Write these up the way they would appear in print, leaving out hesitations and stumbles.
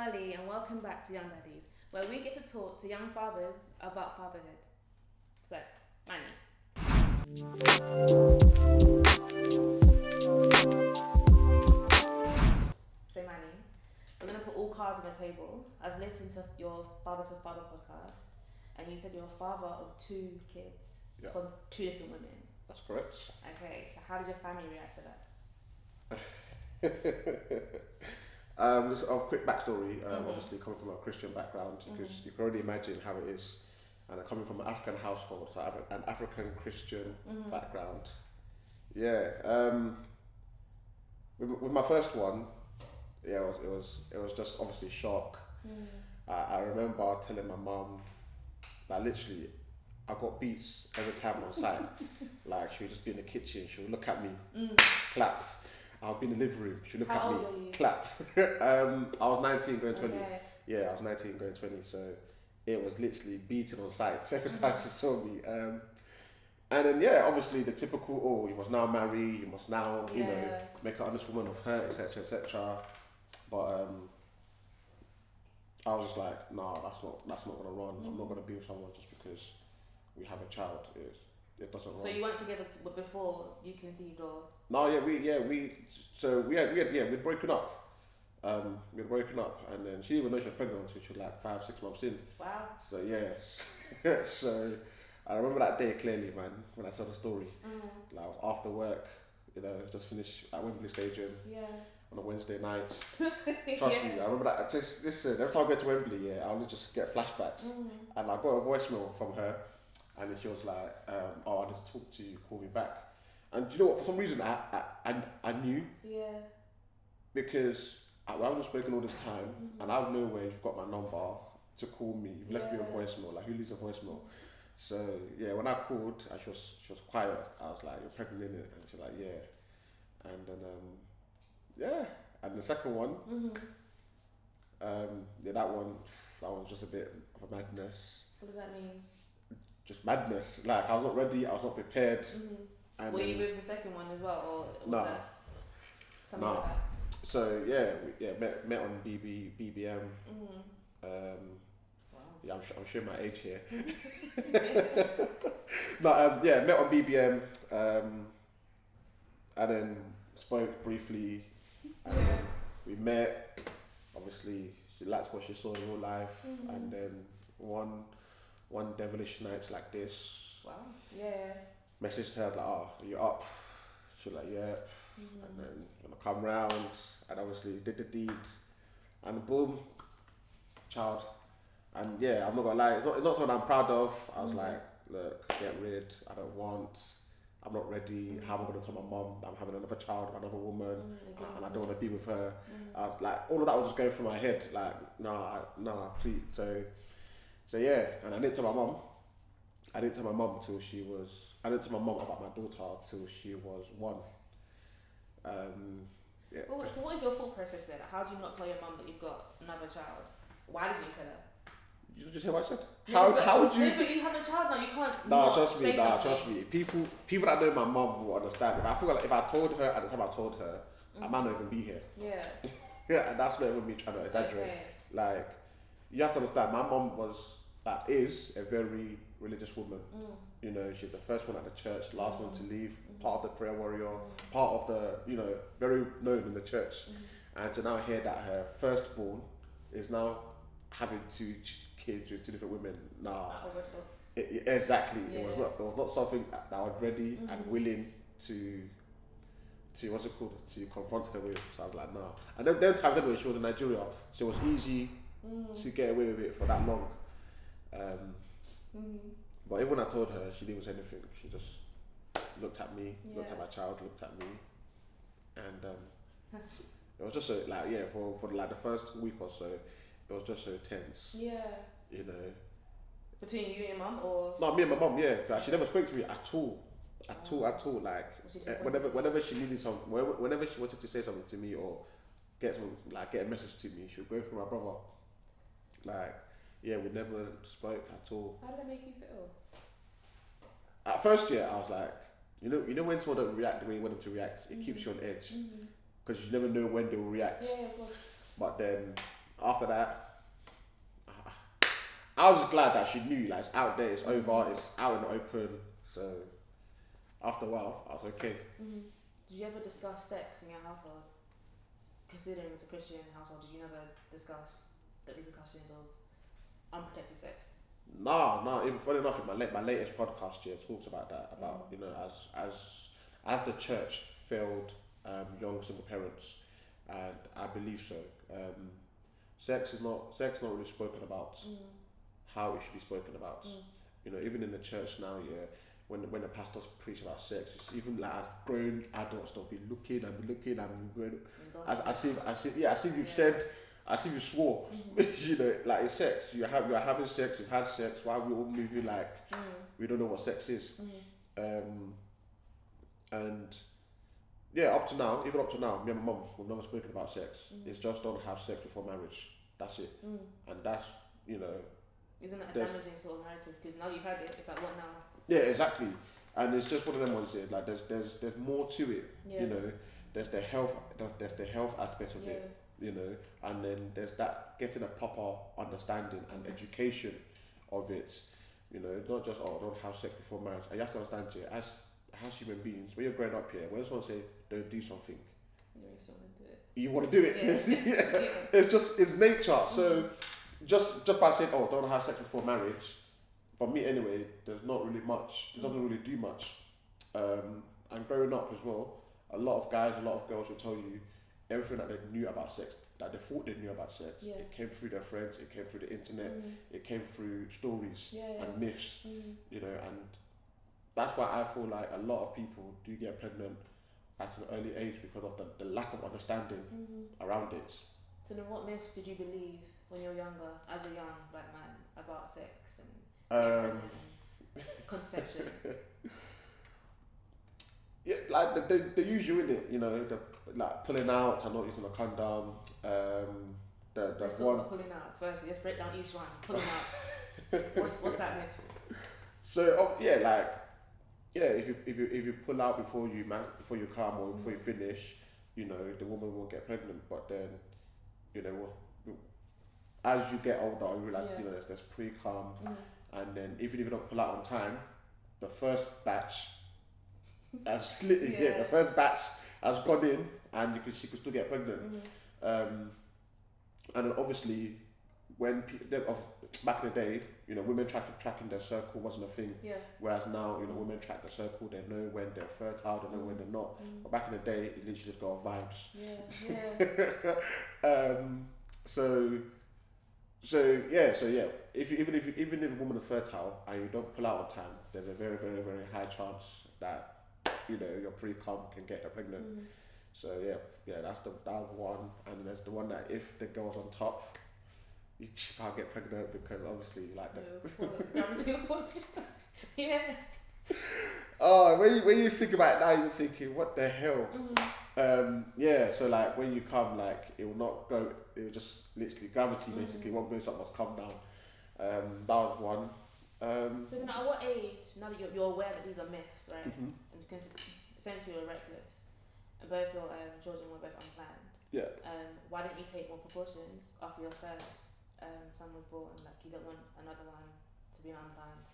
early and welcome back to Young Daddies, where we get to talk to young fathers about fatherhood. So, Manny. So, Manny, we're going to put all cards on the table. I've listened to your Father to Father podcast, and you said you're a father of 2 kids from 2 different women. That's correct. Okay, so how did your family react to that? Just a quick backstory. Obviously, coming from a Christian background, because you can already imagine how it is. And coming from an African household, so I have an African Christian background. Yeah. With my first one, yeah, it was just obviously shock. I remember telling my mum, like literally, I got beats every time on site. Like she would just be in the kitchen, she would look at me, clap. I would be in the living room, she would look How at old me, were you? clap. I was 19 going 20. Okay. Yeah, I was 19 going 20, so it was literally beating on site every time she saw me. And then yeah, obviously the typical, oh, you must now marry, you must now, you know, make an honest woman of her, etc., etc. But I was just like, nah, that's not gonna run. I'm not gonna be with someone just because we have a child. It doesn't run. So you weren't together before you conceived, or? No, we'd broken up. We'd broken up, and then she didn't even know she was pregnant until she was like 5-6 months in. Wow. So yes, so I remember that day clearly, man. When I tell the story, like I was after work, you know, just finished at Wembley Stadium on a Wednesday night. Trust me, I remember that. Just listen, every time I go to Wembley, I'll just get flashbacks, and I got a voicemail from her, and then she was like, "Oh, I need to talk to you. Call me back." And you know what? For some reason, I knew. Yeah. Because we haven't spoken all this time, and out of nowhere you've got my number to call me. You've left me a voicemail. Like, who leaves a voicemail? So yeah, when I called, and she was quiet. I was like, "You're pregnant, innit?" And she's like, "Yeah." And then and the second one, that one was just a bit of a madness. What does that mean? Just madness. Like I was not ready. I was not prepared. And were you with the second one as well, or was that something like that? So met on BBM. Wow. Yeah, I'm showing my age here. Met on BBM, and then spoke briefly, and then we met. Obviously, she liked what she saw in real life, and then one devilish night like this. Wow. Yeah. Messaged her, I was like, "Oh, are you up?" She was like, "Yeah." And then when I come round, and obviously did the deed, and boom, child. And yeah, I'm not gonna lie, it's not something I'm proud of. I was like, look, get rid, I don't want, I'm not ready. How am I gonna tell my mum that I'm having another child, another woman, and I don't wanna be with her? I was like, all of that was just going through my head, like, no, please. So yeah, and I didn't tell my mum. I didn't tell my mum about my daughter till she was 1. Well, so what is your thought process then? How do you not tell your mum that you've got another child? Why did you tell her? You just hear what I said? How would you? No, but you have a child now. You can't. Trust me. People that know my mum will understand. I feel like if I told her at the time I told her, I might not even be here. Yeah. Yeah, and that's not even me trying to exaggerate. Okay. Like, you have to understand. My mum is a very religious woman. You know, she's the first one at the church, last one to leave, part of the prayer warrior, part of the, very known in the church. And to now hear that her firstborn is now having 2 kids with 2 different women, exactly. Yeah. It was not something that I was ready and willing to to confront her with. So I was like, nah. And then times anyway, she was in Nigeria, so it was easy to get away with it for that long. But even when I told her, she didn't say anything. She just looked at me, looked at my child, looked at me, and it was just for like the first week or so, it was just so tense. Yeah. You know. Between you and your mum, or? No, me and my mum. Yeah, like she never spoke to me at all, at all. Like whenever she needed something, whenever she wanted to say something to me or get a message to me, she would go through my brother. Like. Yeah, we never spoke at all. How did that make you feel? At first, I was like, you know when someone don't react the way you want them to react, it keeps you on edge because you never know when they will react. Yeah, of course. But then, after that, I was glad that she knew, like, it's out there, it's over, it's out in the open. So after a while, I was okay. Mm-hmm. Did you ever discuss sex in your household? Considering it's a Christian household, did you never discuss the repercussions of unprotected sex? No. Even funny enough, in my latest podcast here talks about that. About you know, as the church failed young single parents, and I believe so. Sex is not really spoken about how it should be spoken about. You know, even in the church now, when the pastors preach about sex, it's even like as grown adults don't be looking and going. As if you've said, as if you swore. You know, like it's sex. You are having sex. You've had sex. Why are we all moving like we don't know what sex is? And yeah, up to now, me and my mum, we've never spoken about sex. It's just don't have sex before marriage. That's it. And that's, you know. Isn't that a damaging sort of narrative? Because now you've had it, it's like, what now? Yeah, exactly. And it's just one of them ones here. Like there's more to it. Yeah. You know, there's the health aspect of it. You know, and then there's that getting a proper understanding and education of it. You know, not just don't have sex before marriage. And you have to understand, as human beings, when you're growing up here, when someone say don't do something, you want to do it. It's nature. So just by saying don't have sex before marriage, for me anyway, there's not really much. It doesn't really do much. And growing up as well, a lot of guys, a lot of girls will tell you everything that they knew about sex, that they thought they knew about sex. It came through their friends. It came through the internet. It came through stories and myths. You know, and that's why I feel like a lot of people do get pregnant at an early age because of the lack of understanding around it. So then what myths did you believe when you were younger, as a young black man, about sex and conception? Yeah, like the usual in it, you know, like pulling out and not using a condom. Let's talk about pulling out. Firstly, let's break down each one. Pulling out. What's that myth? So if you pull out before you come or before you finish, you know, the woman won't get pregnant. But then, you know, as you get older, you realise you know there's pre-cum, and then even if you don't pull out on time, the first batch has the first batch has gone in, and she could still get pregnant. And then obviously, when back in the day, you know, women tracking their circle wasn't a thing. Whereas now, you know, women track the circle. They know when they're fertile. They know when they're not. But back in the day, it literally just got off vibes. Even if a woman is fertile and you don't pull out on time, there's a very, very, very high chance that, you know, your pre-cum can get her pregnant. So that's one. And there's the one that if the girl's on top, she can't get pregnant because obviously like when you think about it now, you're just thinking, what the hell? So like when you come, like it will not go. It will just literally gravity basically won't go. Something must come down. That was one. So then, at what age? Now that you're aware that these are myths, right? And essentially you're reckless, and both your children were both unplanned. Why didn't you take more precautions after your first son was born? Like you don't want another one to be unplanned.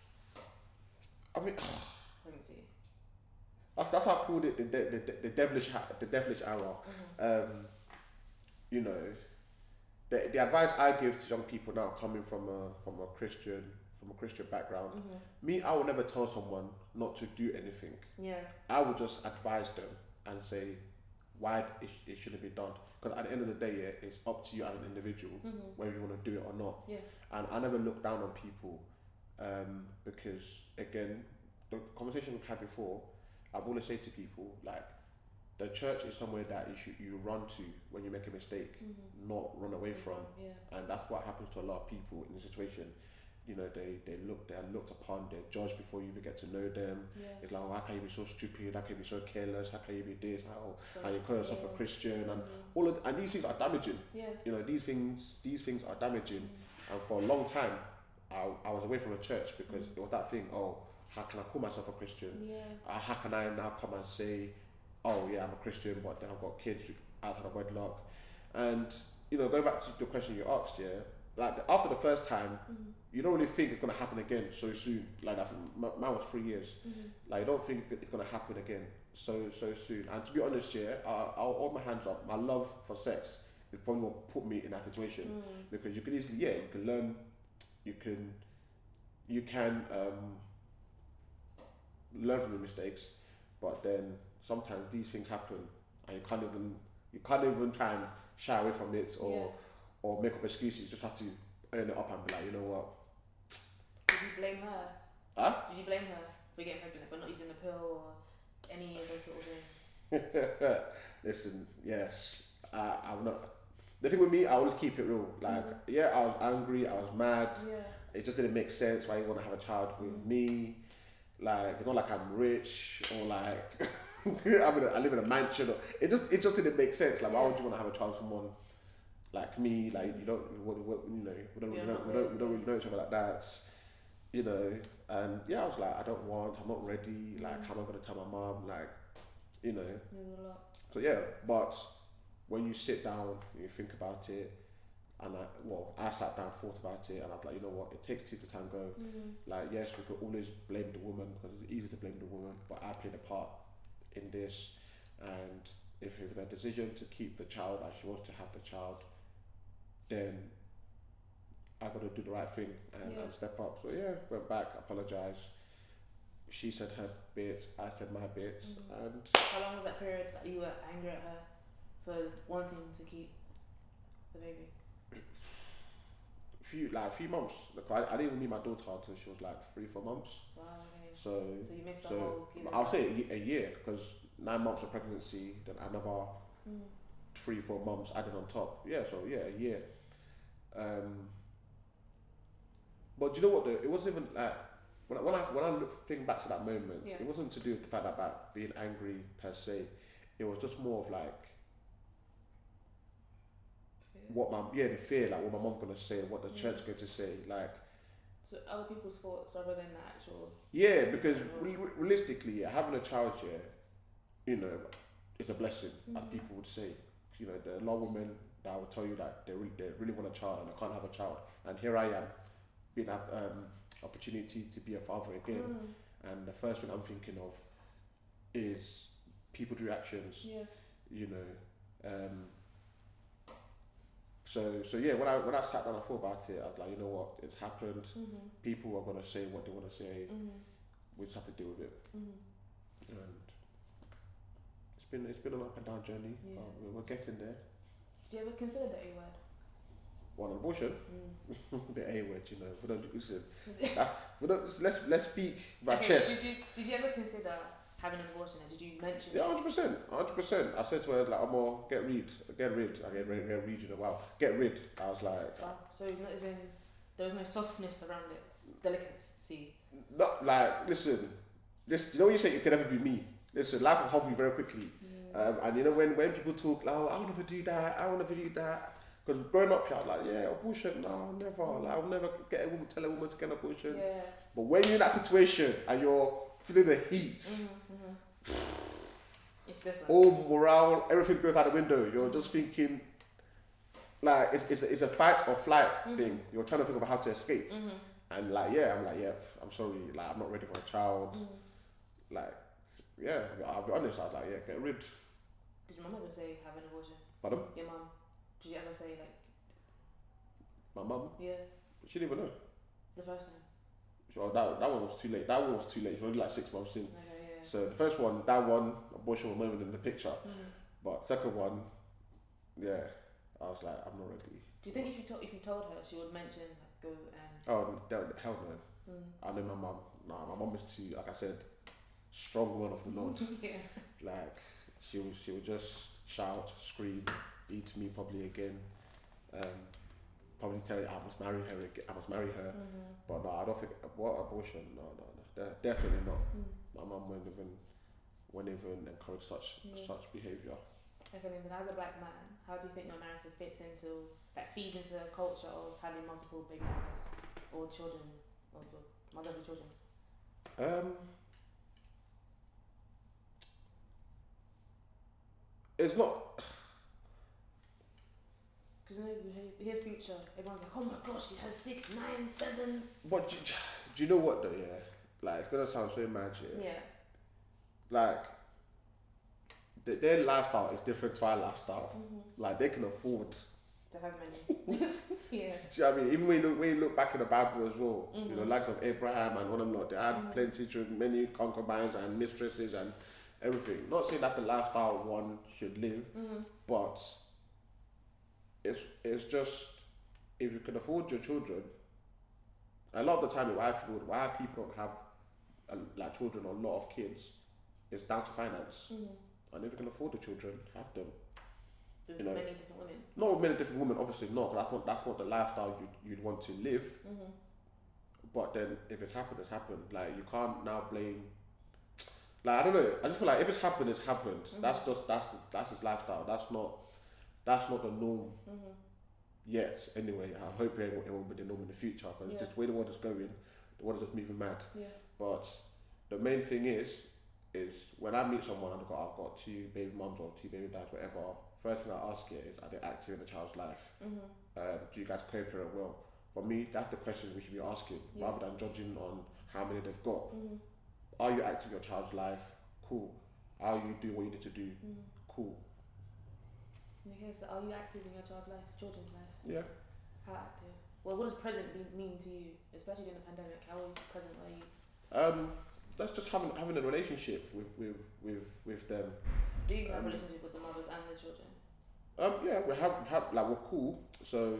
I mean, pregnancy. That's how I called it the devilish hour. You know, the advice I give to young people now, coming from a Christian background, I will never tell someone not to do anything. I will just advise them and say why it shouldn't be done. Because at the end of the day, it's up to you as an individual whether you want to do it or not. And I never look down on people because, again, the conversation we've had before, I've always said to people, like, the church is somewhere that you run to when you make a mistake, not run away from. And that's what happens to a lot of people in this situation. You know, they are looked upon, they're judged before you even get to know them. It's like, how can you be so stupid? How can you be so careless? How can you be this? How you call yourself a Christian? And and these things are damaging. You know, these things are damaging. And for a long time, I was away from the church because it was that thing. Oh, how can I call myself a Christian? How can I now come and say, oh yeah, I'm a Christian, but then I've got kids outside of wedlock? And going back to the question you asked, yeah, like after the first time, you don't really think it's gonna happen again so soon. Like that, mine was 3 years. Like you don't think it's gonna happen again so soon. And to be honest, yeah, I'll hold my hands up. My love for sex is probably what put me in that situation because you can easily, you can learn, you can learn from your mistakes, but then sometimes these things happen and you can't even try and shy away from it or make up excuses. You just have to earn it up and be like, you know what? Did you blame her? Huh? Did you blame her for getting pregnant, for not using the pill or any of those sort of things? Listen, yes, I'm not. The thing with me, I always keep it real. Like, I was angry, I was mad. Yeah. It just didn't make sense why you want to have a child with me. Like, it's not like I'm rich or like I live in a mansion. It just didn't make sense. Like, why would you want to have a child with someone like me? Like, we don't really know each other like that. And I was like, I'm not ready. Like, how am I going to tell my mom? Like, So but when you sit down, you think about it, and I sat down, thought about it, and I was like, you know what, it takes two to tango. Like, yes, we could always blame the woman because it's easy to blame the woman, but I played a part in this, and if it was a decision to keep the child and she wants to have the child, then I got to do the right thing and step up. So went back, apologized. She said her bits, I said my bits, and how long was that period that you were angry at her for wanting to keep the baby? A few months. Like, I didn't even meet my daughter until she was like 3-4 months. Wow, okay. So you missed the whole. I'll say a year because 9 months of pregnancy, then another 3-4 months added on top. A year. But do you know what? It wasn't even like when I think back to that moment, it wasn't to do with the fact about being angry per se. It was just more of like the fear, like what my mom's gonna say, what the church's going to say, like. So other people's thoughts rather than the actual. Yeah, because realistically, having a child, it's a blessing, as people would say. There are a lot of women that will tell you that they really want a child and they can't have a child, and here I am, being opportunity to be a father again, and the first thing I'm thinking of is people's reactions. So when I sat down and thought about it, I was like, you know what, it's happened. People are gonna say what they want to say. We just have to deal with it. And it's been an up and down journey. We're getting there. Do you ever consider the A word? What, an abortion? The A word, we don't listen. Let's speak with our chest. Did you ever consider having an abortion? Did you mention? Yeah, 100%. I said to her, like, I'm more get rid. Wow, get rid. I was like, wow. So not even there was no softness around it, delicacy. Not like, listen, when you say you can never be me. Listen, life will humble you very quickly. And when people talk, like, oh, I will never do that. Because growing up here, I was like, abortion, no, never. Like, I'll never tell a woman to get an abortion. Yeah. But when you're in that situation and you're feeling the heat, it's different. All morale, everything goes out the window. You're just thinking, like, it's a fight or flight thing. You're trying to think of how to escape. And I'm I'm sorry, like, I'm not ready for a child. Like, I'll be honest, I was like, get rid. Did your mum ever say have an abortion? Pardon? Your mum. Did you ever say, like... My mum? Yeah. She didn't even know. The first time? So that one was too late. She was only like 6 months in. Okay, yeah. So the first one, abortion was not even in the picture. But second one, I was like, I'm not ready. Do you think if you told her, she would mention, like, go and... Oh, hell no. I know my mum. Nah, my mum is too, like I said, strong woman of the Lord. Like, she would just shout, scream, beat me probably again. Probably tell you I must marry her. But no, I don't think abortion. No, definitely not. My mum wouldn't even encourage such behaviour. Okay, and as a black man, how do you think your narrative feeds into the culture of having multiple baby mamas or children, or motherly children? It's not. Because we hear Future, everyone's like, oh my gosh, she has 6, 9, 7. But do you know what though? Yeah, like it's gonna sound so mad. Yeah. Like their lifestyle is different to our lifestyle. Like they can afford to have many. Yeah. Do you know what I mean? Even when you look back in the Bible as well, you know, likes of Abraham and all them lot, they had plenty children, many concubines and mistresses and everything. Not saying that the lifestyle one should live, but it's just if you can afford your children. A lot of the time, why people don't have like children or a lot of kids, it's down to finance. And if you can afford the children, have them. With many different women. Not with many different women, obviously not. Because that's not the lifestyle you'd want to live. But then if it's happened, it's happened. Like you can't now blame. Like I don't know. I just feel like if it's happened, it's happened. That's his lifestyle. That's not the norm. Yet anyway. I hope it won't be the norm in the future. Because just the way the world is going, the world is just moving mad. But the main thing is when I meet someone and I've got 2 baby mums or 2 baby dads, whatever. First thing I ask is, are they active in the child's life? Do you guys co-parent well? For me, that's the question we should be asking, rather than judging on how many they've got. Are you active in your child's life? Cool. Are you doing what you need to do? Cool. Okay, so are you active in your child's life, children's life? Yeah. How active? Well, what does present mean to you, especially during the pandemic? How present are you? That's just having a relationship with them. Do you have a relationship with the mothers and the children? Yeah, we have like we're cool. So,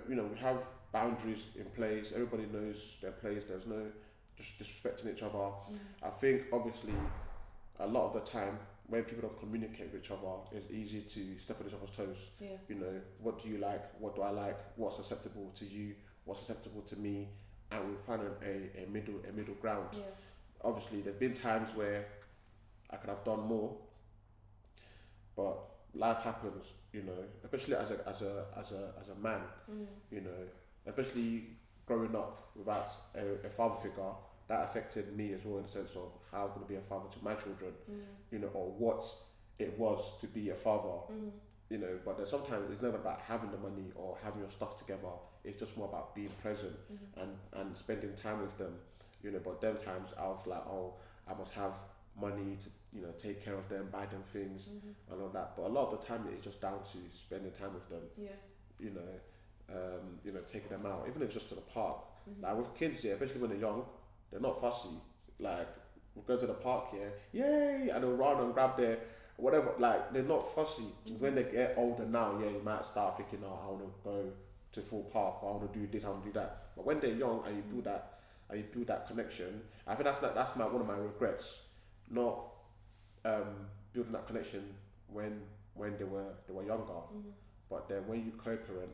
we have boundaries in place. Everybody knows their place. There's no just disrespecting each other. I think obviously a lot of the time when people don't communicate with each other, it's easy to step on each other's toes. You know, what do you like? What do I like? What's acceptable to you? What's acceptable to me? And we find a middle ground. Obviously, there's been times where I could have done more, but life happens, you know. Especially as a man, you know. Especially growing up without a father figure, that affected me as well in the sense of how I'm going to be a father to my children, you know, or what it was to be a father, you know. But then sometimes it's never about having the money or having your stuff together. It's just more about being present and spending time with them. You know, but them times I was like, oh, I must have money to, you know, take care of them, buy them things and all that. But a lot of the time it's just down to spending time with them. You know, taking them out, even if it's just to the park. Like with kids, especially when they're young, they're not fussy. Like we'll go to the park, yay, and they'll run and grab their whatever. Like they're not fussy. When they get older now, you might start thinking, oh, I want to go to full park, or I want to do this, I want to do that. But when they're young and you do that. And you build that connection. I think that's one of my regrets, not building that connection when they were younger. But then when you co-parent,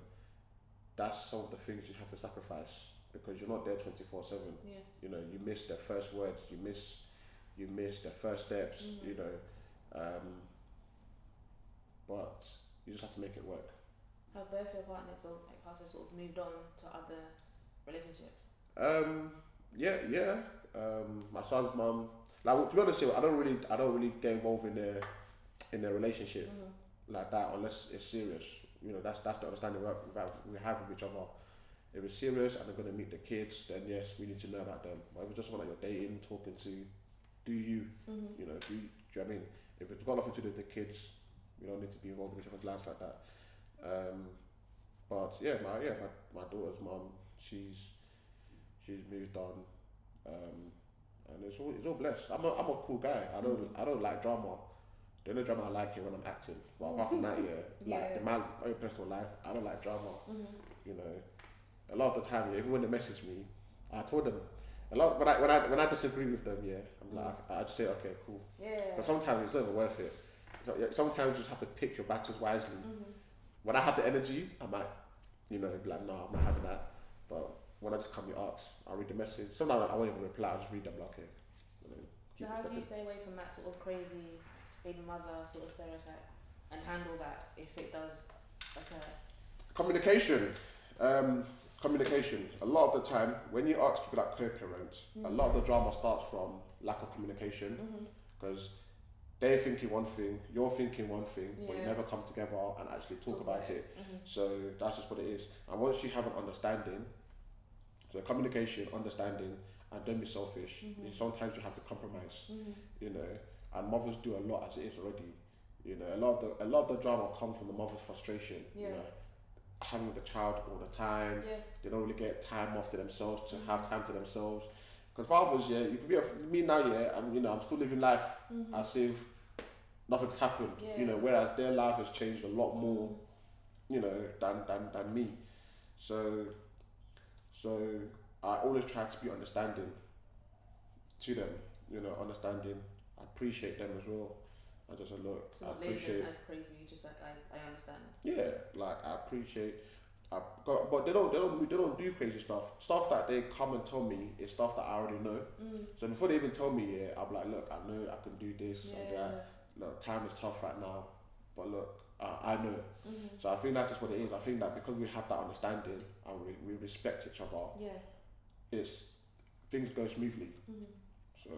that's some of the things you have to sacrifice because you're not there 24/7. You know, you miss their first words, you miss their first steps. You know, but you just have to make it work. Have both your partners or partners sort of moved on to other relationships? My son's mum. Like to be honest, I don't really get involved in their relationship like that unless it's serious. You know, that's the understanding we have with each other. If it's serious and they're gonna meet the kids, then yes, we need to know about them. But if it's just someone that you're dating, talking to, do you? You know, do you know what I mean? If it's got nothing to do with the kids, we don't need to be involved in each other's lives like that. But my daughter's mum, she's moved on, and it's all blessed. I'm a cool guy. I don't like drama. The only drama I like is when I'm acting. But apart from that, in my own personal life, I don't like drama. You know, a lot of the time, even when they message me, I told them a lot when I disagree with them. I'm like I just say okay, cool. But sometimes it's not even worth it. So, sometimes you just have to pick your battles wisely. When I have the energy, I might, be like, no, I'm not having that. But when I just come, I'll read the message. Sometimes I won't even reply. I'll just read them like, okay. So how do you stay away from that sort of crazy baby mother sort of stereotype and handle that if it does occur? Communication. A lot of the time, when you ask people that co-parent, a lot of the drama starts from lack of communication. Because they're thinking one thing, you're thinking one thing, but you never come together and actually talk about it. So that's just what it is. And once you have an understanding, so communication, understanding, and don't be selfish. Sometimes you have to compromise, you know. And mothers do a lot as it is already. You know, a lot of the drama comes from the mother's frustration. You know, having the child all the time. They don't really get time off to themselves to have time to themselves. Because fathers, you could be me now, I'm still living life as if nothing's happened. You know, whereas their life has changed a lot more, you know, than me. So I always try to be understanding to them. You know, understanding. I appreciate them as well. I just look. So not labeling as crazy, just like I understand. Yeah, like I appreciate. But they don't do crazy stuff. Stuff that they come and tell me is stuff that I already know. So before they even tell me, I'm like, look, I know I can do this and that. Look, time is tough right now, but look, I know. So I think that's just what it is. I think that because we have that understanding and we respect each other, things go smoothly. So.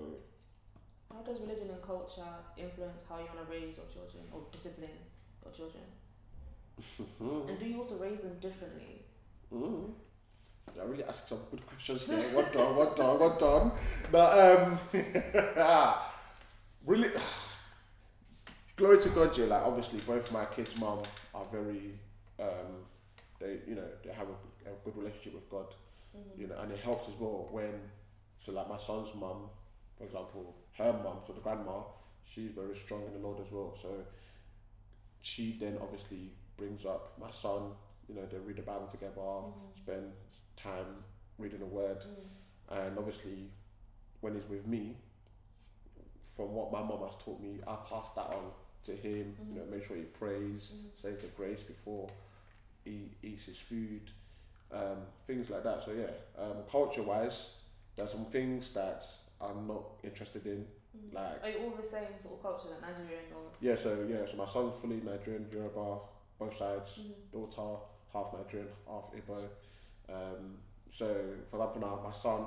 How does religion and culture influence how you want to raise your children or discipline your children? And do you also raise them differently? I really asked some good questions there. What done? But really, glory to God, like obviously both my kids' mum are very, they have a good relationship with God, you know, and it helps as well like my son's mum, for example, her mum, so the grandma, she's very strong in the Lord as well. So she then obviously brings up my son, you know, they read the Bible together, spend time reading the word. And obviously when he's with me, from what my mum has taught me, I pass that on to him, you know, make sure he prays, says the grace before he eats his food, things like that. So culture wise, there's some things that I'm not interested in. Like, are you all the same sort of culture, like Nigerian or? So my son's fully Nigerian, Yoruba, both sides. Daughter, half Nigerian, half Igbo. So for example now, my son,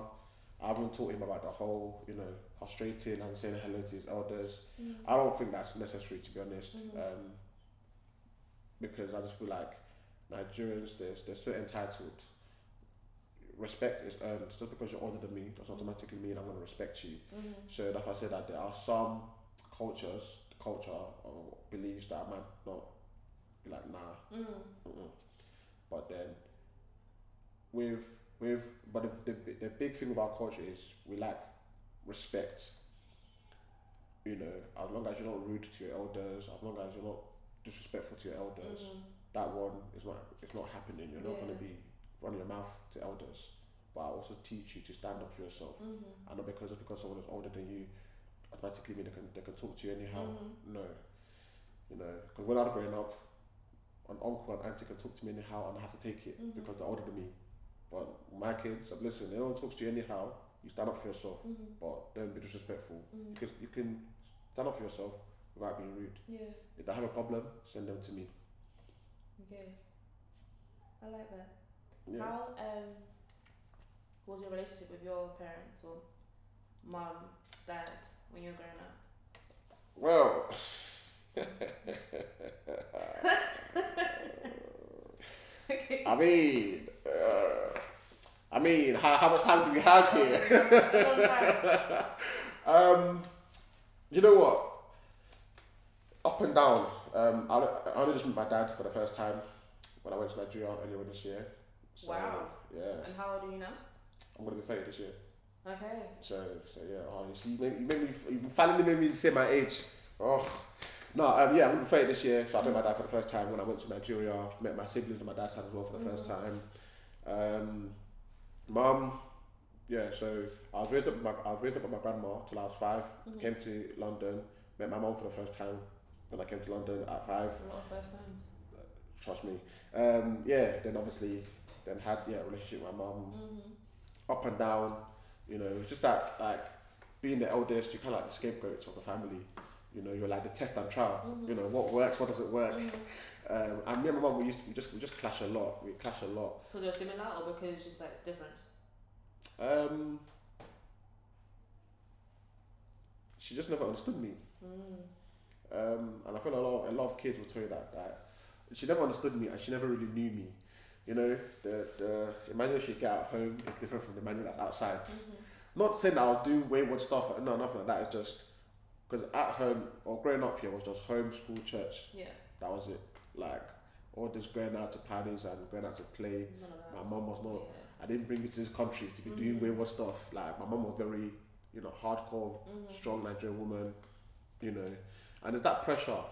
I haven't taught him about the whole, you know, prostrating and saying hello to his elders. I don't think that's necessary, to be honest. Because I just feel like Nigerians, they're so entitled. Respect is earned. Just because you're older than me doesn't automatically mean I'm going to respect you. So that's why I said that there are some culture or beliefs that I might not be like, nah. But then the big thing about culture is we like respect. You know, as long as you're not rude to your elders, as long as you're not disrespectful to your elders, that one is not happening. You're not going to be running your mouth to elders, but I also teach you to stand up for yourself. And not because someone is older than you automatically mean they can talk to you anyhow. No, you know, because when I was growing up, an uncle and auntie can talk to me anyhow, and I have to take it because they're older than me. But my kids, listen, they don't talk to you anyhow. You stand up for yourself, but don't be disrespectful. Because you can stand up for yourself without being rude. If they have a problem, send them to me. Okay, I like that. How was your relationship with your parents or mum, dad when you were growing up? Well, okay. I mean, how much time do we have here? A long time. You know what? Up and down. I only just met my dad for the first time when I went to Nigeria earlier this year. So, wow. Yeah. And how old are you now? I'm gonna be 30 this year. Okay. So yeah. Oh, you see, you finally made me say my age. Oh. No, I'm gonna be 30 this year. So I met my dad for the first time when I went to Nigeria. Met my siblings on my dad's side as well for the first time. Mum, so I was raised up with my grandma till I was 5. Came to London, met my mum for the first time when I came to London at 5. A lot of first times. Trust me. Then obviously had a relationship with my mum. Up and down, you know, it's just that, like, being the eldest, you're kind of like the scapegoat of the family. You know, you're like the test and trial. You know, what works, what doesn't work. And me and my mum, we just clash a lot. We clash a lot. Because you're similar, or because it's just like difference? She just never understood me. And I feel a lot of kids will tell you that she never understood me and she never really knew me. You know, the Emmanuel she get at home is different from the Emmanuel that's outside. Not saying that I was doing wayward stuff, no, nothing like that. It's just because at home or growing up here was just home, school, church. Yeah. That was it. Like all this going out to parties and going out to play. My mum was not. Yeah. I didn't bring you to this country to be doing wayward stuff. Like my mum was very, you know, hardcore, strong Nigerian woman. You know, and there's that pressure.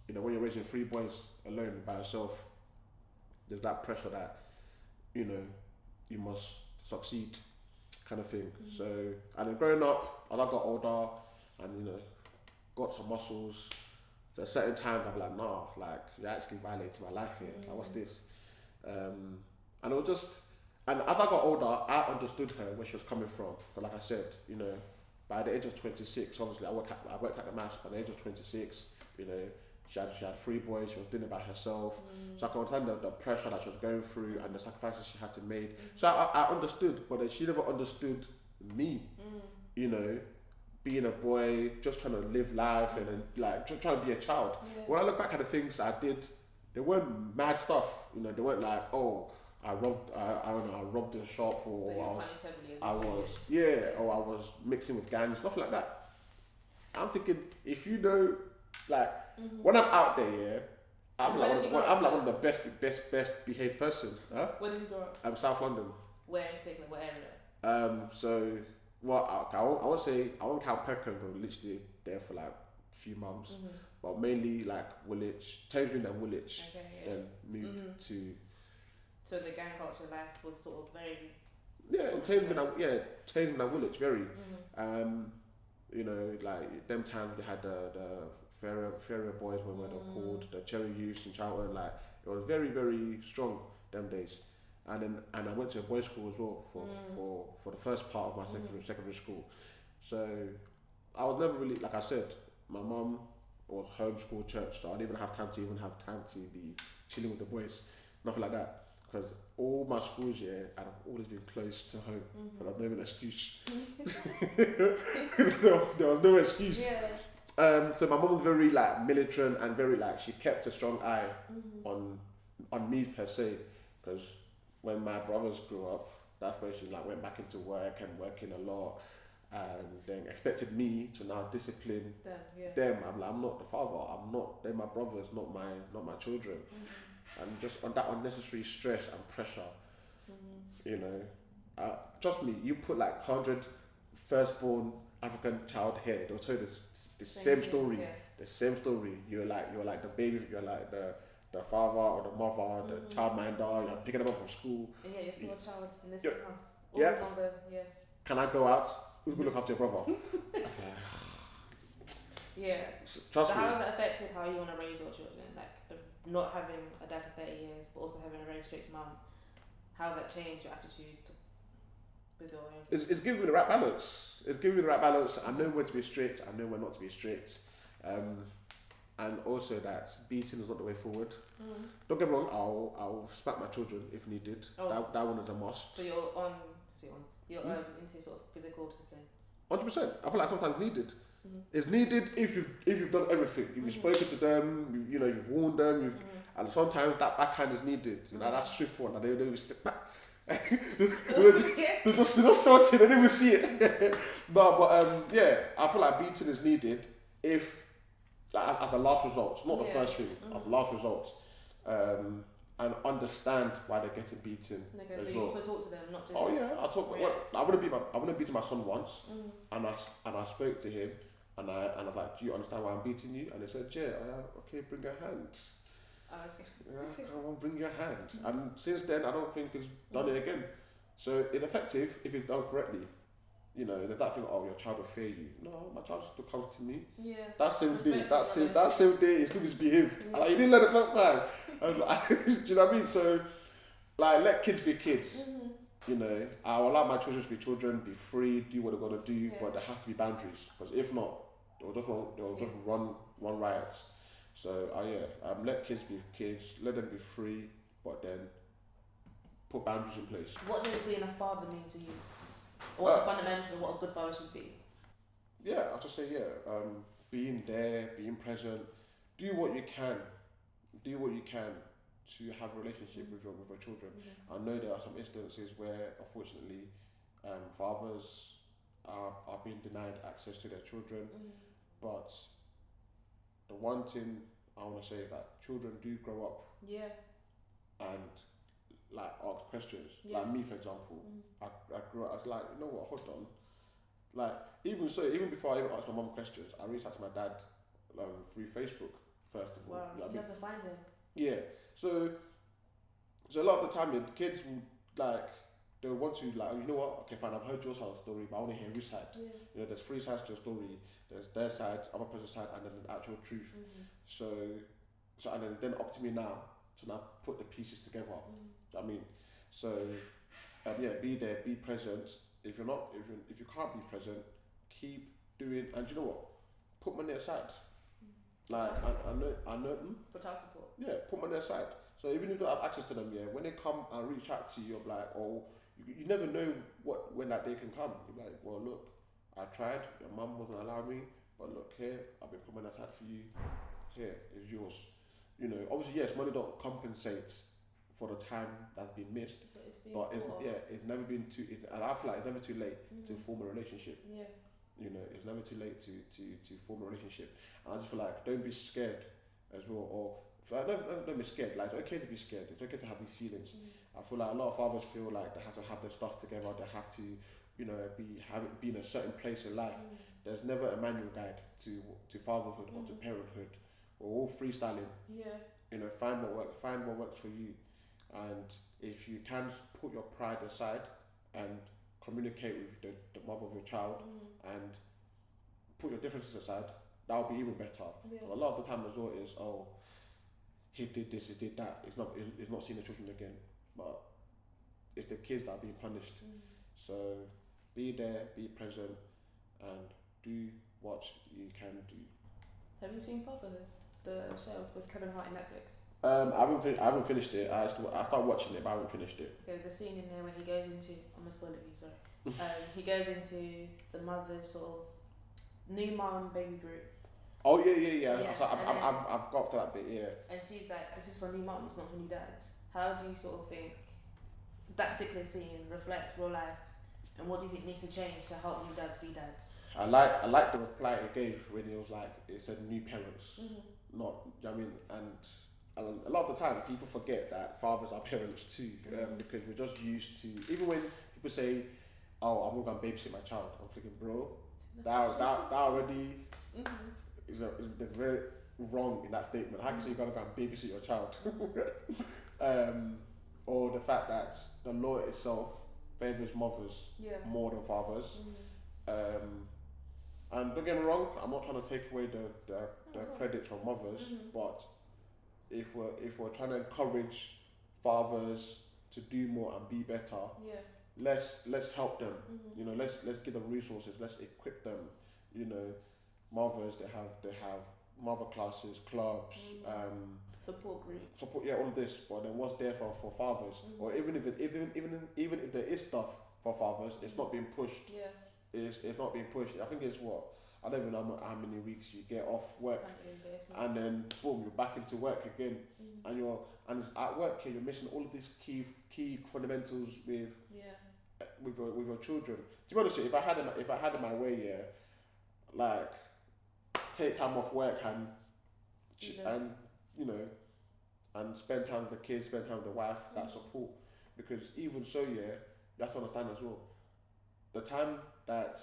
You know, when you're raising 3 boys alone by yourself, there's that pressure that, you know, you must succeed, kind of thing. So, and then growing up, as I got older, and you know, got some muscles. So at certain times I'm like, nah, like you're actually violating my life here. Like, what's this? And it was just, and as I got older, I understood her where she was coming from. But like I said, you know, by the age of 26, obviously I worked at the maths. By the age of 26, you know, she had 3 boys. She was doing it by herself. So I can understand the pressure that she was going through and the sacrifices she had to make. So I understood, but then she never understood me. You know, being a boy, just trying to live life and then like just trying to be a child. Yeah. When I look back at the things I did, they weren't mad stuff. You know, they weren't like, oh, I robbed the shop, or I was mixing with gangs, stuff like that. I'm thinking, if you know, like when I'm out there, yeah, I'm like one of the best behaved person. Huh? Where did you grow up? South London. Where in particular? What area? So. Well, I won't count Peckham because literally there for like a few months, but mainly like Woolwich, Townsend and Woolwich, then moved to. So the gang culture life was sort of very. Yeah, Townsend and Woolwich, very. You know, like them times we had the Ferrier boys, when they're called, the Cherry Youths in Charlton, like it was very, very strong them days. And I went to a boys' school as well for the first part of my secondary school. So I was never really, like I said, my mum was homeschool church, so I didn't even have time to be chilling with the boys, nothing like that. Because all my schools, I've always been close to home, so there was never an excuse. there was no excuse. Yeah. So my mum was very like militant and very like, she kept a strong eye on me per se, because when my brothers grew up, that's when she like went back into work and working a lot, and then expected me to now discipline them. I'm like, I'm not the father. They're my brothers, not my children. And just on that unnecessary stress and pressure, you know, trust me, you put like 100 firstborn African child here, they'll tell you the same story. Yeah. The same story. You're like the baby. You're like the father or the mother, the childminder, you're picking them up from school. And you're still a child in this house. Can I go out? Who's going to look after your brother? Trust me. How has it affected how you want to raise your children? Like, not having a dad for 30 years, but also having a very strict mum. How has that changed your attitude with your own? It's giving me the right balance. It's giving me the right balance. I know when to be strict. I know when not to be strict. And also that beating is not the way forward. Don't get me wrong, I'll smack my children if needed. That one is a must. So you're into sort of physical discipline? 100%. I feel like sometimes needed. It's needed if you've done everything. If you've spoken to them, you've warned them, and sometimes that backhand is needed. You know, that swift one, and they don't even step back. They just start it, they don't even see it. I feel like beating is needed if, like, as a last result, not the first thing, as the last result, and understand why they're getting beaten. Okay, so you also talk to them, not just. Oh yeah, I talk. I wouldn't beat my son once, and I spoke to him, and I was like, "Do you understand why I'm beating you?" And he said, "Yeah." Okay, bring your hand. Okay. Yeah, come on, bring your hand. And since then, I don't think he's done it again. So it's effective if it's done correctly. You know, there's that thing, your child will fear you. No, my child still comes to me. Yeah. That same day, he still misbehaved. Like, he didn't learn the first time. I was like, do you know what I mean? So, like, let kids be kids. You know, I'll allow my children to be children, be free, do what they're gonna do, but there has to be boundaries. Because if not, they'll just run riots. So, let kids be kids, let them be free, but then put boundaries in place. What does being a father mean to you? Or what the fundamentals of what a good father should be? Yeah, I'll just say, being there, being present, do what you can to have a relationship with your children. I know there are some instances where, unfortunately, fathers are being denied access to their children, but the one thing I want to say is that children do grow up and like ask questions. Like me, for example, I grew up, I was like, you know what, hold on. Like, even before I even asked my mum questions, I reached out to my dad through Facebook, first of all. Wow, you had to find him. Yeah. So a lot of the time, the kids will, like, they want to, like, you know what, okay, fine, I've heard your side of the story, but I want to hear his side. Yeah. You know, there's three sides to a story. There's their side, other person's side, and then the actual truth. So and then up to me now to now put the pieces together. Do you know what I mean? So, be there, be present. If you can't be present, keep doing, and you know what? Put money aside. Like, I know. For child support. Yeah, put money aside. So even if you don't have access to them, when they come and reach out to you, you're like, oh, you never know when that day can come. You're like, well, look, I tried, your mum wasn't allowing me, but look here, I've been putting money aside for you. Here is yours. You know, obviously, yes, money don't compensate for the time that's been missed, but it's never been too. And I feel like it's never too late to form a relationship. Yeah. You know, it's never too late to form a relationship. And I just feel like, don't be scared as well, or don't be scared. Like, it's okay to be scared. It's okay to have these feelings. I feel like a lot of fathers feel like they have to have their stuff together. They have to, you know, be in a certain place in life. There's never a manual guide to fatherhood or to parenthood. We're all freestyling. Yeah. You know, find what works for you, and if you can put your pride aside and communicate with the mother of your child and put your differences aside, that would be even better. Yeah. A lot of the time as well is, oh, he did this, he did that. It's not seeing the children again, but it's the kids that are being punished. So be there, be present, and do what you can do. Have you seen Fatherhood, the show with Kevin Hart on Netflix? I haven't finished it. I started watching it, but I haven't finished it. There's a scene in there where he goes into, I'm gonna spoil it for you, sorry. He goes into the mother's sort of new mom baby group. Oh yeah. So I've got up to that bit, yeah. And she's like, this is for new moms, not for new dads. How do you sort of think that particular scene reflects real life, and what do you think needs to change to help new dads be dads? I like the reply he gave when he was like, it said new parents, not. I mean, and a lot of the time people forget that fathers are parents too, because we're just used to, even when people say, oh, I'm gonna go and babysit my child, I'm thinking, bro, that already is very wrong in that statement. How can you say you're gonna go and babysit your child? Or the fact that the law itself favours mothers more than fathers. And don't get me wrong, I'm not trying to take away the credit from mothers, but if we're trying to encourage fathers to do more and be better, let's help them. You know, let's give them resources. Let's equip them. You know, mothers they have mother classes, clubs, support groups. All of this. But then what's there for fathers? Or even if there is stuff for fathers, it's not being pushed. Yeah. It's not being pushed. I think it's I don't even know how many weeks you get off work, and then boom, you're back into work again, and at work here you're missing all of these key fundamentals with your children. To be honest, if I had it my way, like take time off work and you know, and spend time with the kids, spend time with the wife, that support, because even so, you have to understand as well, the time that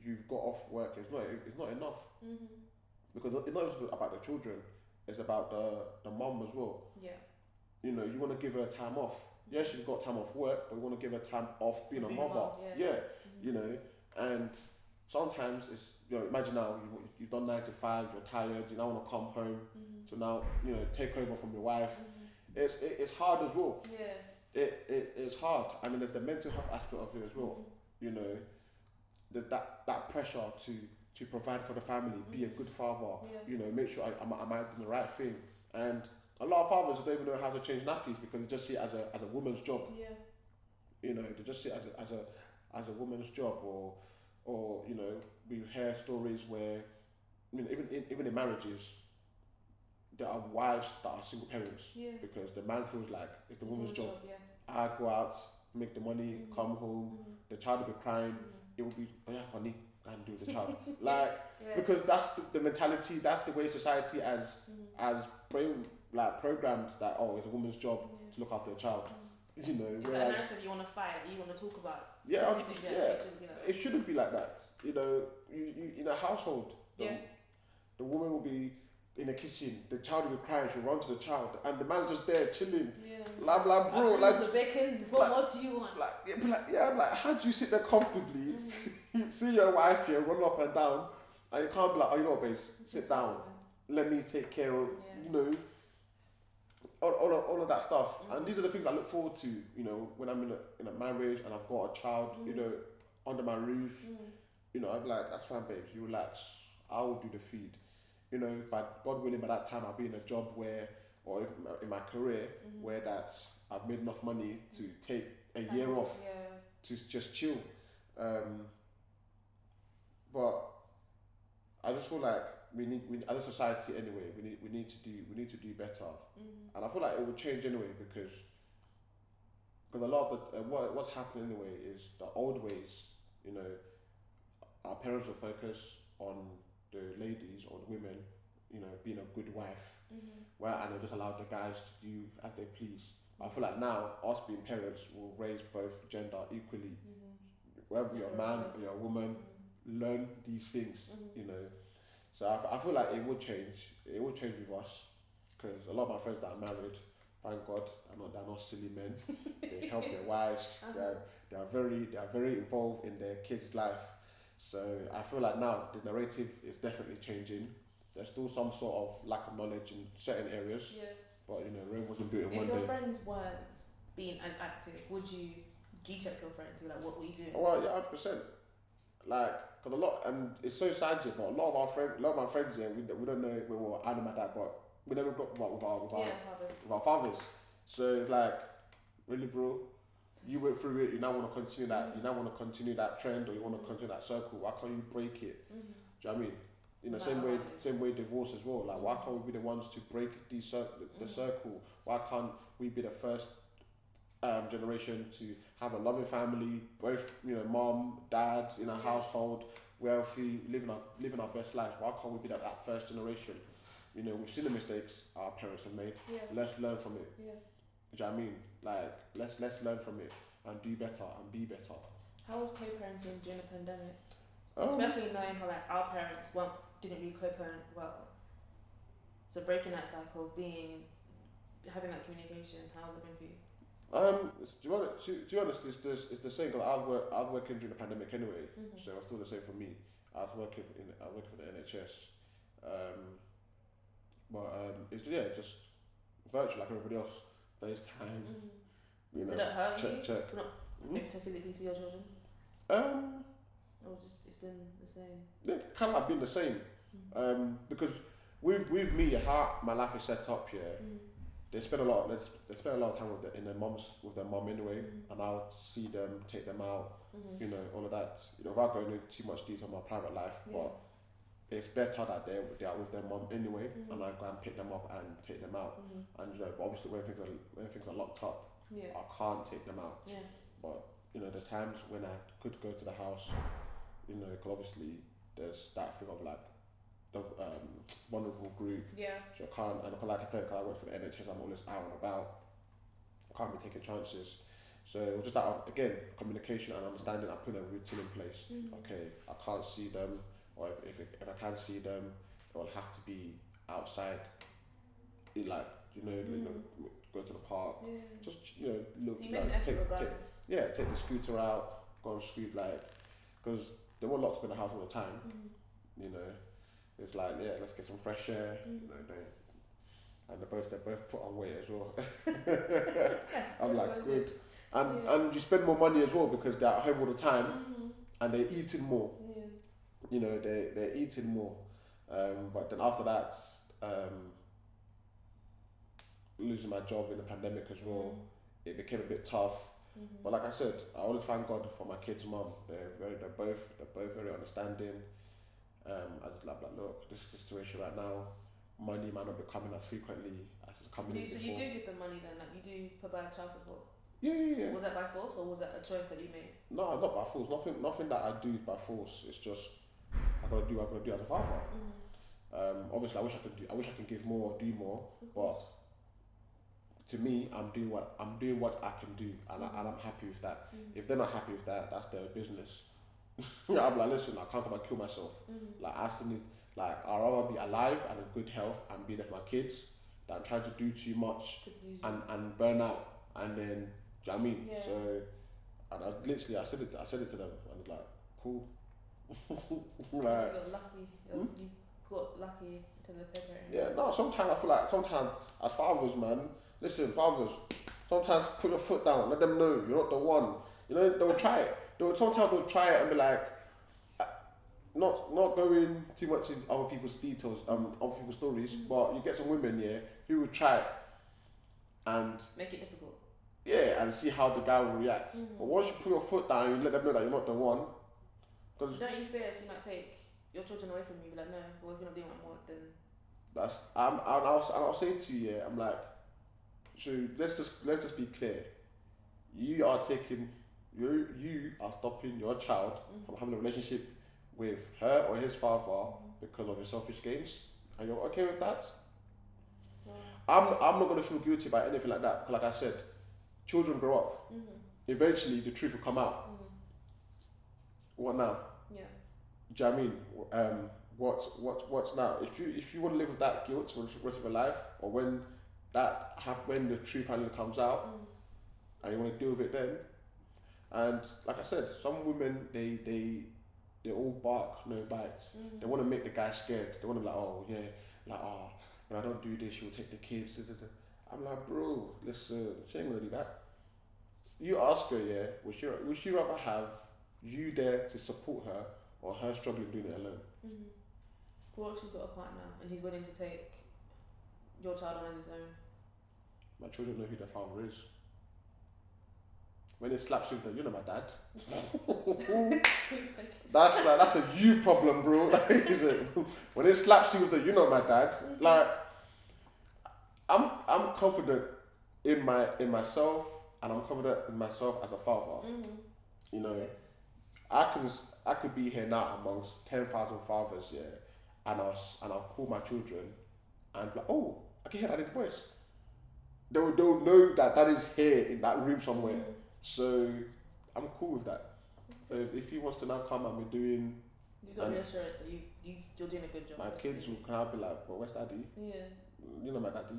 you've got off work is not enough, because it's not just about the children, it's about the mum as well. Yeah. You know, you want to give her time off. Yeah, she's got time off work, but you want to give her time off being a mother. You know, and sometimes it's, you know, imagine now you've done 9 to 5, you're tired, you now want to come home, so now, you know, take over from your wife. It's hard as well. Yeah. It's hard, and then there's the mental health aspect of it as well. You know, that pressure to provide for the family, be a good father. You know, make sure am I doing the right thing. And a lot of fathers don't even know how to change nappies because they just see it as a woman's job. Yeah. You know, they just see it as a woman's job, or you know, we hear stories where even in marriages, there are wives that are single parents because the man feels like it's the woman's job. I go out, make the money, come home, the child will be crying. It will be, oh yeah, honey, go and do the child. Because that's the mentality, that's the way society as programmed that, oh, it's a woman's job to look after a child. You know, whereas narrative you want to fight, you want to talk about. It shouldn't be like that. You know, you in a household, the woman will be in the kitchen, the child will be crying, she'll run to the child, and the man's just there chilling. Like bro, like the bacon. What do you want? I'm like, how do you sit there comfortably, see your wife here run up and down, and you can't be like, oh, you know what, babes, sit down, let me take care of, you know, all of that stuff. And these are the things I look forward to, you know, when I'm in a marriage and I've got a child, you know, under my roof. You know, I'd be like, that's fine, babes, you relax, I will do the feed. You know, but God willing, by that time I'll be in a job where, or in my career, where that I've made enough money to take a year off to just chill. But I just feel like we as a society anyway, we need to do better. And I feel like it will change anyway because a lot of the what's happening anyway is the old ways. You know, our parents will focus on the ladies or the women, you know, being a good wife, and they'll just allow the guys to do as they please. I feel like now, us being parents will raise both gender equally. Whether you're a man or you're a woman, learn these things, you know. So I feel like it would change. It would change with us, because a lot of my friends that are married, thank God, they're not silly men. They help their wives. They are very involved in their kids' life. So I feel like now the narrative is definitely changing. There's still some sort of lack of knowledge in certain areas, but you know, Rome wasn't built in one day. If your friends weren't being as active, would you check your friends? Like, what were you doing? Oh, well, yeah, 100%. Like, cause a lot, and it's so sad, but a lot of my friends, we don't know we were I'm my dad, but we never got with our fathers. So it's like, really, bro. You went through it. You now want to continue that. You now want to continue that trend, or you want to continue that circle. Why can't you break it? Do you know what I mean? You know, same way divorce as well. Like, why can't we be the ones to break the circle? Why can't we be the first generation to have a loving family, both, you know, mom, dad in a household, wealthy, living our best lives? Why can't we be that first generation? You know, we've seen the mistakes our parents have made. Let's learn from it. Do you know what I mean? Like, let's learn from it and do better and be better. How was co-parenting during the pandemic? Especially knowing how, like, our parents didn't really co-parent well. So breaking that cycle, having that communication, how's it been for you? To be honest, it's the same. Cause I was working during the pandemic anyway, so it's still the same for me. I was working for the NHS, but it's just virtual like everybody else. FaceTime, you know. Did it hurt you? Check. Not to physically see your children. Or it's been the same. Yeah, kind of like been the same. Because with me, how my life is set up here. They spend a lot of time with their mom anyway, and I'll see them, take them out, you know, all of that. You know, without going into too much detail on my private life, but it's better that they are with their mom anyway, and I go and pick them up and take them out. And you know, obviously when things are locked up, I can't take them out. But you know, the times when I could go to the house, you know, because obviously there's that thing of like the vulnerable group. So I can't, and like I said, because I work for the NHS, I'm always out and about. I can't be taking chances. So it was just that, again, communication and understanding. I put a routine in place. Okay, I can't see them, or if I can see them, it will have to be outside. Like, you know, go to the park. Just, you know, look. So you made an effort take the scooter out, go and scoot, like, because they were locked up in the house all the time. You know. It's like, let's get some fresh air. You know, and they're both put on weight as well. I'm like, good. And you spend more money as well because they're at home all the time, and they're eating more. You know, they're eating more. But then after that, losing my job in the pandemic as well, it became a bit tough. But like I said, I always thank God for my kids' mum. They're both very understanding. I just like, look, this is the situation right now. Money might not be coming as frequently as it's coming in before. So you do give them money then? Like you do provide child support? Yeah. Was that by force or was that a choice that you made? No, not by force. Nothing that I do is by force. It's just I gotta do as a father. Obviously, I wish I could give more or do more, but to me, I'm doing what I can do, and I'm happy with that. If they're not happy with that, that's their business. I'm like, listen, I can't come and kill myself. Like I still need, like I'd rather be alive and in good health and be there for my kids than trying to do too much and burn out and then, do you know what I mean? Yeah. So, and I said it to them, and it's like, cool. Like, you got lucky. You got lucky to the co-parenting. Yeah, no. Sometimes I feel like as fathers, man. Listen, fathers. Sometimes put your foot down. Let them know you're not the one. You know they'll try it. Sometimes they'll try it and be like, not going too much in other people's details, other people's stories. But you get some women, who will try it and make it difficult. Yeah, and see how the guy will react. But once you put your foot down, you let them know that you're not the one. Because don't you fear she might take your children away from you? Be like, no, well, if you're not doing what I want, then that's. I'll say to you, I'm like, so let's just be clear. You are stopping your child from having a relationship with her or his father because of your selfish gains, and you're okay with that. I'm not gonna feel guilty about anything like that. Because like I said, children grow up. Eventually, the truth will come out. What now? Yeah. Do you know what I mean? What's now? If you want to live with that guilt for the rest of your life, or when the truth finally comes out, and you want to deal with it then, and like I said, some women they all bark, no bites. They want to make the guy scared. They want to be like, when I don't do this, she'll take the kids. I'm like, bro, listen, she ain't gonna do that. You ask her, would she rather have you there to support her or her struggling doing it alone? What if she's got a partner and he's willing to take your child on as his own? My children know who their father is. When it slaps you with the, you know my dad. That's a you problem, bro. When it slaps you with the, you know my dad. Like, I'm confident in myself, and I'm confident in myself as a father. You know, I could be here now amongst 10,000 fathers, and I'll call my children and be like, oh, I can hear Daddy's voice. They'll know that Daddy's here in that room somewhere. So I'm cool with that. So if he wants to now come and be doing, you got the assurance that you're doing a good job. My kids will kind of be like, well, where's Daddy? Yeah. You know my daddy.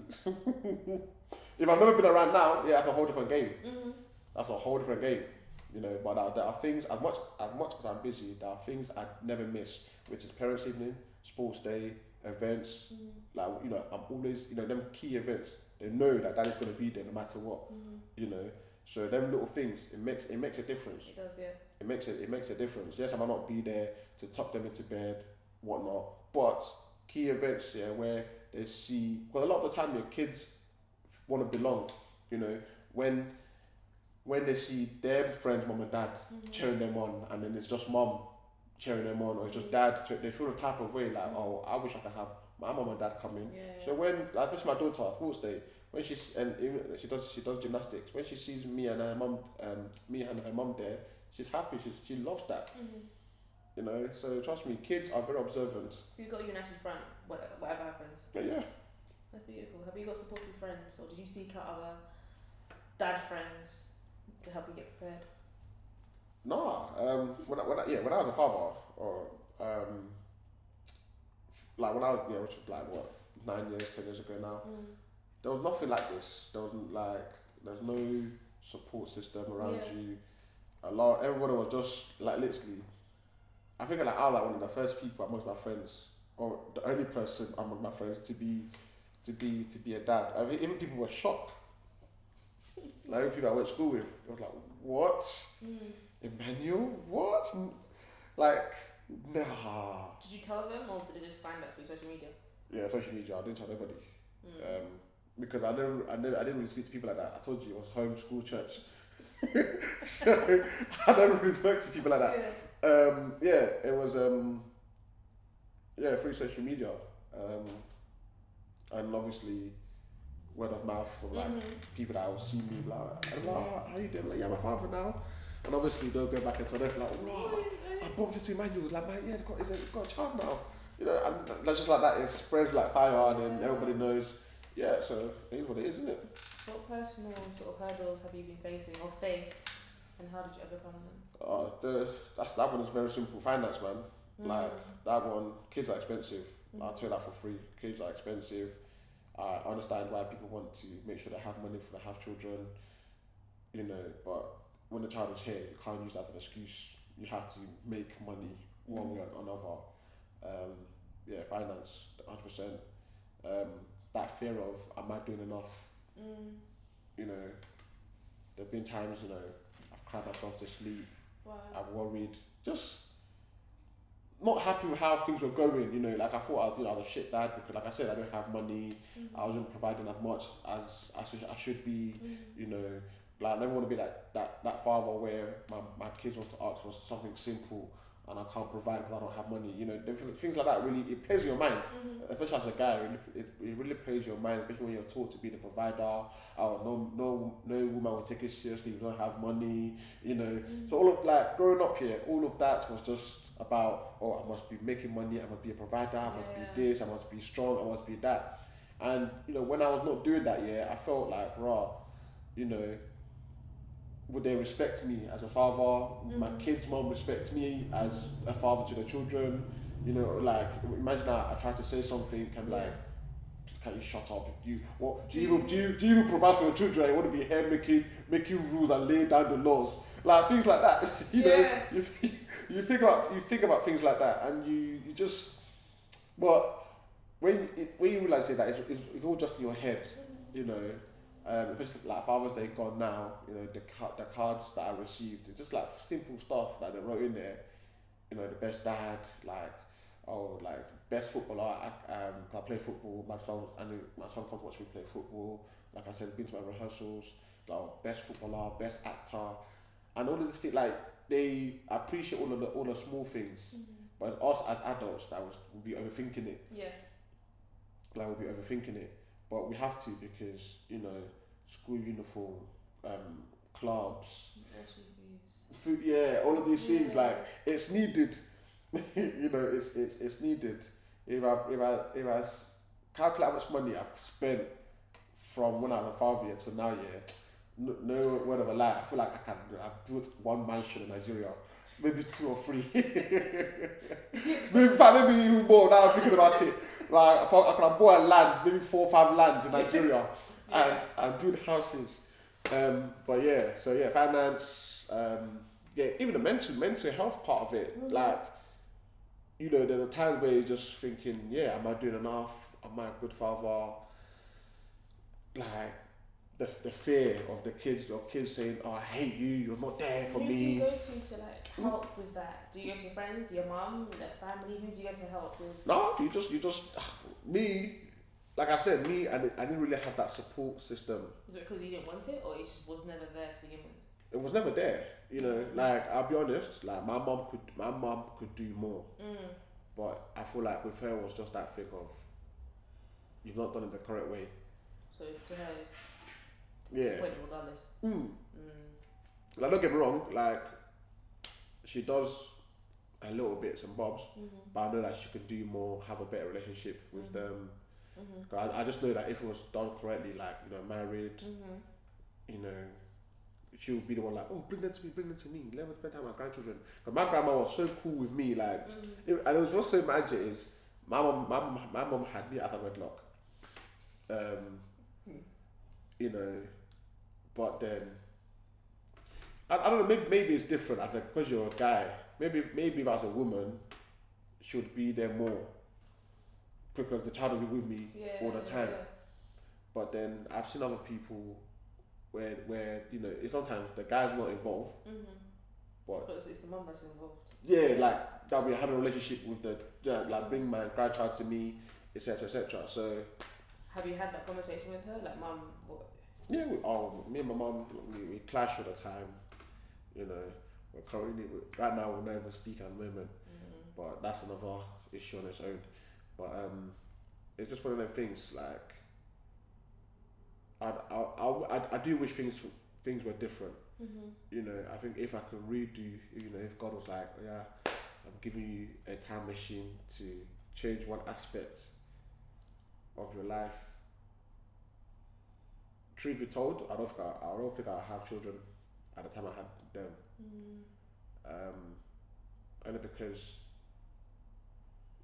If I've never been around now, that's a whole different game. That's a whole different game. You know, but there are things, as much as I'm busy, there are things I never miss, which is parents' evening, sports day, events. Like, you know, I'm always, you know, them key events. They know that Daddy's gonna be there no matter what. You know, so them little things, it makes a difference. It does, yeah. It makes a difference. Yes, I might not be there to tuck them into bed, whatnot, but key events, where they see, because a lot of the time your kids want to belong. You know, when they see their friends, mom and dad, cheering them on, and then it's just mom cheering them on, or it's just dad, they feel the type of way like, oh, I wish I could have my mom and dad coming. So when, like, especially my daughter at sports day, when she does gymnastics, when she sees me and her mom there, she's happy. She loves that. You know, so trust me, kids are very observant. So you've got a united front, whatever happens. Yeah. That's beautiful. Have you got supportive friends, or did you seek out other dad friends to help you get prepared? No. When I was a father, or like when I was, which was like what, 9 years, 10 years ago now. There was nothing like this. There's no support system around you. Everybody was just like literally. I think I was like one of the first people amongst my friends, or the only person among my friends to be a dad. I mean, even people were shocked. Like even people I went to school with, it was like, what? Emmanuel? What? Like, nah. Did you tell them, or did they just find out through social media? Yeah, social media. I didn't tell nobody. Because I didn't really speak to people like that. I told you it was homeschool church. So I don't really speak to people like that. It was Yeah, through social media, and obviously word of mouth from like people that will see me like, how you doing? Like, yeah, I'm a father now, and obviously they'll go back and tell them like, wow, I bumped into Emmanuel. Like, man, yeah, he's got a child now. You know, and just like that, it spreads like fire, and then everybody knows. Yeah, so it is what it is, isn't it? What personal sort of hurdles have you been facing or faced, and how did you overcome them? That one is very simple. Finance, man. Like that one, kids are expensive. I'll tell you that for free. Kids are expensive. I understand why people want to make sure they have money for they have children, you know, but when the child is here, you can't use that as an excuse. You have to make money one way or another. Yeah, finance, 100%. That fear of, am I doing enough? You know, there have been times, you know, I've cried myself to sleep. Wow. I've worried, just not happy with how things were going, you know, like I thought I was a shit dad because like I said, I don't have money, I wasn't providing as much as I should be, you know, like I never want to be that father where my kids want to ask for something simple and I can't provide because I don't have money, you know, things like that really, it plays your mind, especially as a guy, it really plays your mind, especially when you're taught to be the provider, no woman will take it seriously if you don't have money, you know, so all of like growing up here, all of that was just about, I must be making money, I must be a provider, I must be this, I must be strong, I must be that. And, you know, when I was not doing that, I felt like, you know, would they respect me as a father? My kids' mom respects me as a father to the children. You know, like, imagine I try to say something and like, can you shut up? Do you even provide for your children? You want to be here making rules and lay down the laws, like things like that. You know, you think about things like that, and you just. But when you realize that it's all just in your head, you know. Especially like Father's Day gone now, you know, the cards that I received, it's just like simple stuff that they wrote in there. You know, the best dad, like best footballer. I play football. My son comes watch me play football. Like I said, been to my rehearsals. Like best footballer, best actor, and all of this thing. Like they appreciate all the small things, but it's us as adults that will be overthinking it. Yeah. Like we'll be overthinking it, but we have to because you know, school uniform, clubs, food, all of these things. Like it's needed. You know, it's needed. If I calculate how much money I've spent from when I was a father to now, no word of a lie, I feel like I've built one mansion in Nigeria, maybe 2 or 3. maybe even more now I'm thinking about it. Like I could have bought a land, maybe 4 or 5 lands in Nigeria and build houses. But finance, even the mental health part of it, like, you know, there are times where you're just thinking, am I doing enough? Am I a good father? Like, the fear of the kids saying, I hate you, you're not there for me. Who do you go to like help with that? Do you go to your friends, your mum, your family? Who do you go to help with? No, you just me. Like I said, I didn't really have that support system. Was it because you didn't want it, or it just was never there to begin with? It was never there, you know. Like I'll be honest, like my mum could do more, but I feel like with her it was just that thing of, you've not done it the correct way. So to her, it's disappointing regardless. Like don't get me wrong, like she does a little bits and bobs, but I know that she could do more, have a better relationship with them. I just know that if it was done correctly, like, you know, married, you know, she would be the one like, bring them to me, let me spend time with my grandchildren. But my grandma was so cool with me, like, and it was also magic is my mom had me as a wedlock, you know, but then I don't know, maybe it's different because you're a guy. Maybe if I was a woman, she would be there more because the child will be with me all the time. But then I've seen other people where you know, sometimes the guy's not involved, but it's the mum that's involved. Yeah, like that we have a relationship with like bring my grandchild to me, etc. etc. So have you had that conversation with her, like, mum? Yeah, me and my mum, we clash all the time. You know, we're currently right now we're not even speaking at the moment, but that's another issue on its own. But it's just one of them things. Like, I do wish things were different. You know, I think if I could redo, you know, if God was like, oh, yeah, I'm giving you a time machine to change one aspect of your life. Truth be told, I don't think I have children at the time I had them. Only because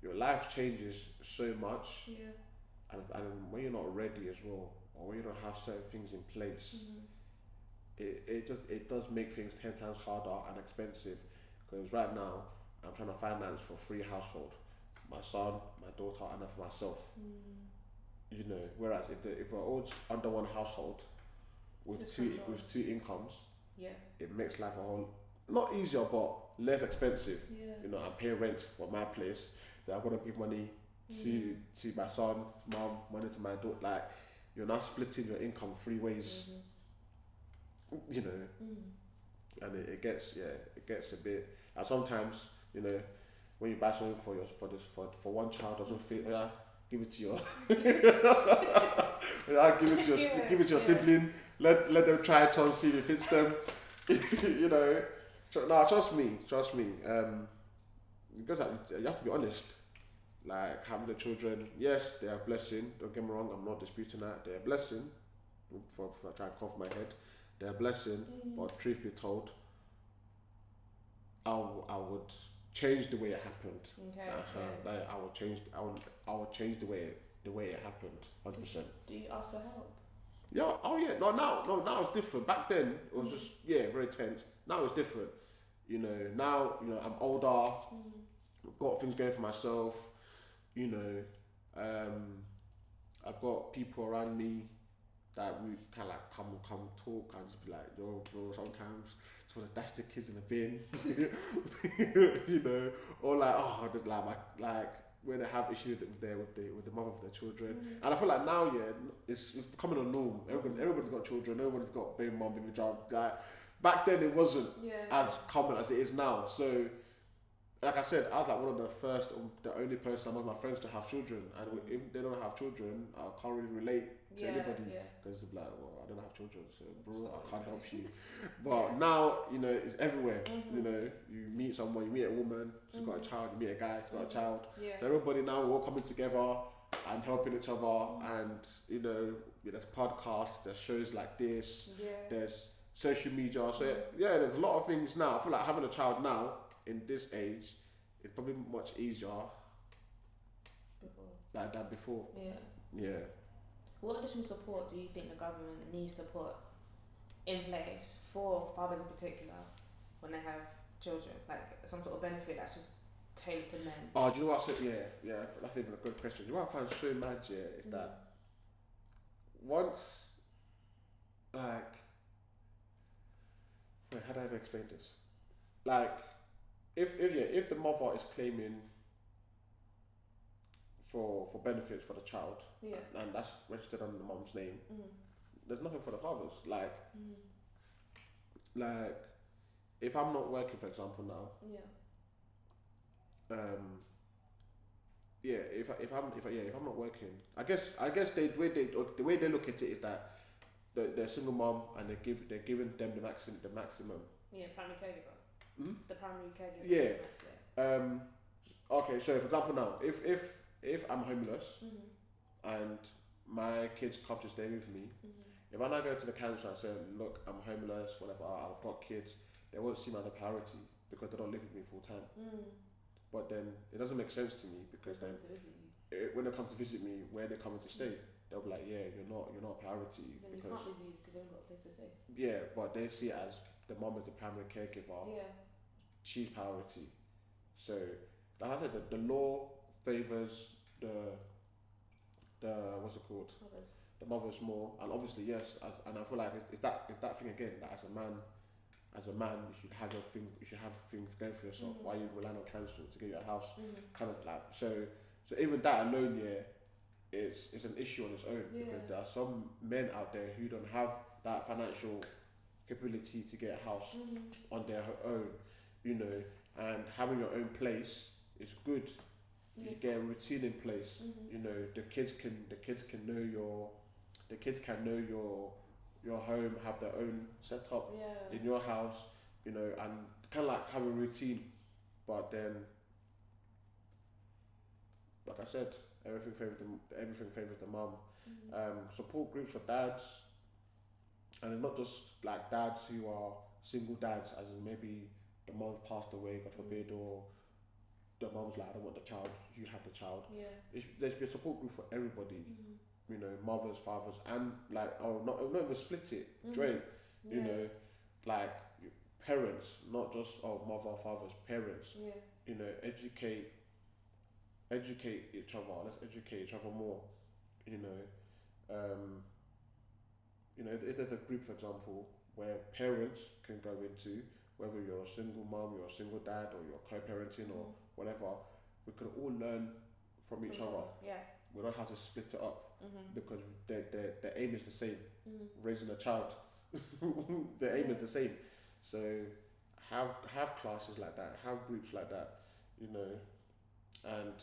your life changes so much, and when you're not ready as well, or when you don't have certain things in place, it does make things 10 times harder and expensive. Because right now I'm trying to finance for 3 household, my son, my daughter, and then for myself. You know, whereas if we're all under one household with two incomes, it makes life a whole not easier but less expensive. You know, I'm paying rent for my place, then I've got to give money to my son, mom, money to my daughter. Like, you're now splitting your income 3 ways. You know, and it gets a bit. And sometimes, you know, when you buy something for one child, doesn't fit. Yeah, give it to your give it to your sibling. Let them try it on, see if it fits them. You know, no, trust me. Because you have to be honest. Like, having the children, yes, they are a blessing. Don't get me wrong, I'm not disputing that. They're a blessing. For I try and cover my head, they're a blessing. But truth be told, I would change the way it happened. Like, I would change the way it happened. 100%. Do you ask for help? Yeah. Oh yeah. No. Now it's different. Back then it was just very tense. Now it's different. You know. Now, you know, I'm older. I've got things going for myself. You know. I've got people around me that we kind of like come talk and just be like, yo, bro, sometimes just want to dash the kids in the bin. You know, or like, oh, like when they have issues with the mother of their children. And I feel like now, it's becoming a norm. Everybody's got children. Everybody's got baby mom, baby child. Like, back then, it wasn't as common as it is now. So, like I said, I was like one of the first, the only person among my friends to have children. And if they don't have children, I can't really relate to anybody. Because it's like, well, I don't have children, so bro, I can't help you. But now, you know, it's everywhere. You know, you meet someone, you meet a woman, she's got a child, you meet a guy, she's got a child. So everybody now, we're all coming together and helping each other. And, you know, there's podcasts, there's shows like this, there's social media. So there's a lot of things now. I feel like having a child now, in this age, it's probably much easier than before. What additional support do you think the government needs to put in place for fathers in particular when they have children? Like, some sort of benefit that's just tailored to men? Oh, do you know what I said? Yeah, that's even a good question. Do you know what I find so mad, is that once, like, wait, how do I ever explain this? Like, if the mother is claiming for benefits for the child, and that's registered under the mom's name, there's nothing for the fathers. Like, if I'm not working, for example, now, if I'm not working, I guess the way they look at it is that they're a single mom and they're giving them the maximum. Primary caregiver. The primary caregiver. Okay, so for example now, if I'm homeless and my kids come to stay with me, if I now go to the council and say, look, I'm homeless, whatever, I've got kids, they won't see me as a priority because they don't live with me full time. But then it doesn't make sense to me because then when they come to visit me, where they're coming to stay, they'll be like, you're not a priority. Then because you can't visit because they haven't got a place to stay. Yeah, but they see it as the mom is the primary caregiver. She's priority. So, like I said, the law favours the what's it called? The mothers more, and obviously yes, and I feel like it's that thing again, that as a man, you should have things going for yourself. Why you rely on council to get you a house? Kind of like so even that alone, it's an issue on its own because there are some men out there who don't have that financial capability to get a house on their own, you know, and having your own place it's good. You get a routine in place. You know, the kids can know your home, have their own setup in your house, you know, and kind of like have a routine. But then, like I said, everything favors the mum. Support groups for dads, and it's not just like dads who are single dads, as in maybe the mum passed away, God forbid, or the mum's like, I don't want the child, you have the child. There should be a support group for everybody. You know, mothers, fathers, and like, not even split it, joint. You know, like parents, not just mother, fathers, parents. You know, educate each other. Let's educate each other more. You know, if there's a group, for example, where parents can go into, whether you're a single mom, you're a single dad, or you're co-parenting or whatever, we can all learn from each other. We don't have to split it up because the aim is the same. Raising a child, the aim is the same. So have classes like that, have groups like that, you know, and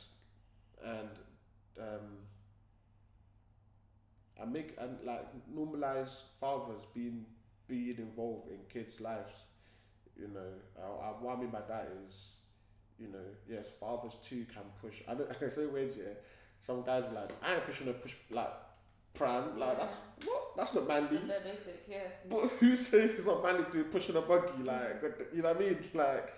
like normalize fathers being involved in kids' lives. You know, what I mean by that is, you know, yes, fathers too can push. I say weird, yeah. Some guys are like, I ain't pushing a push like pram, like that's not manly. They're basic, But who says it's not manly to be pushing a buggy? Like, you know what I mean? Like,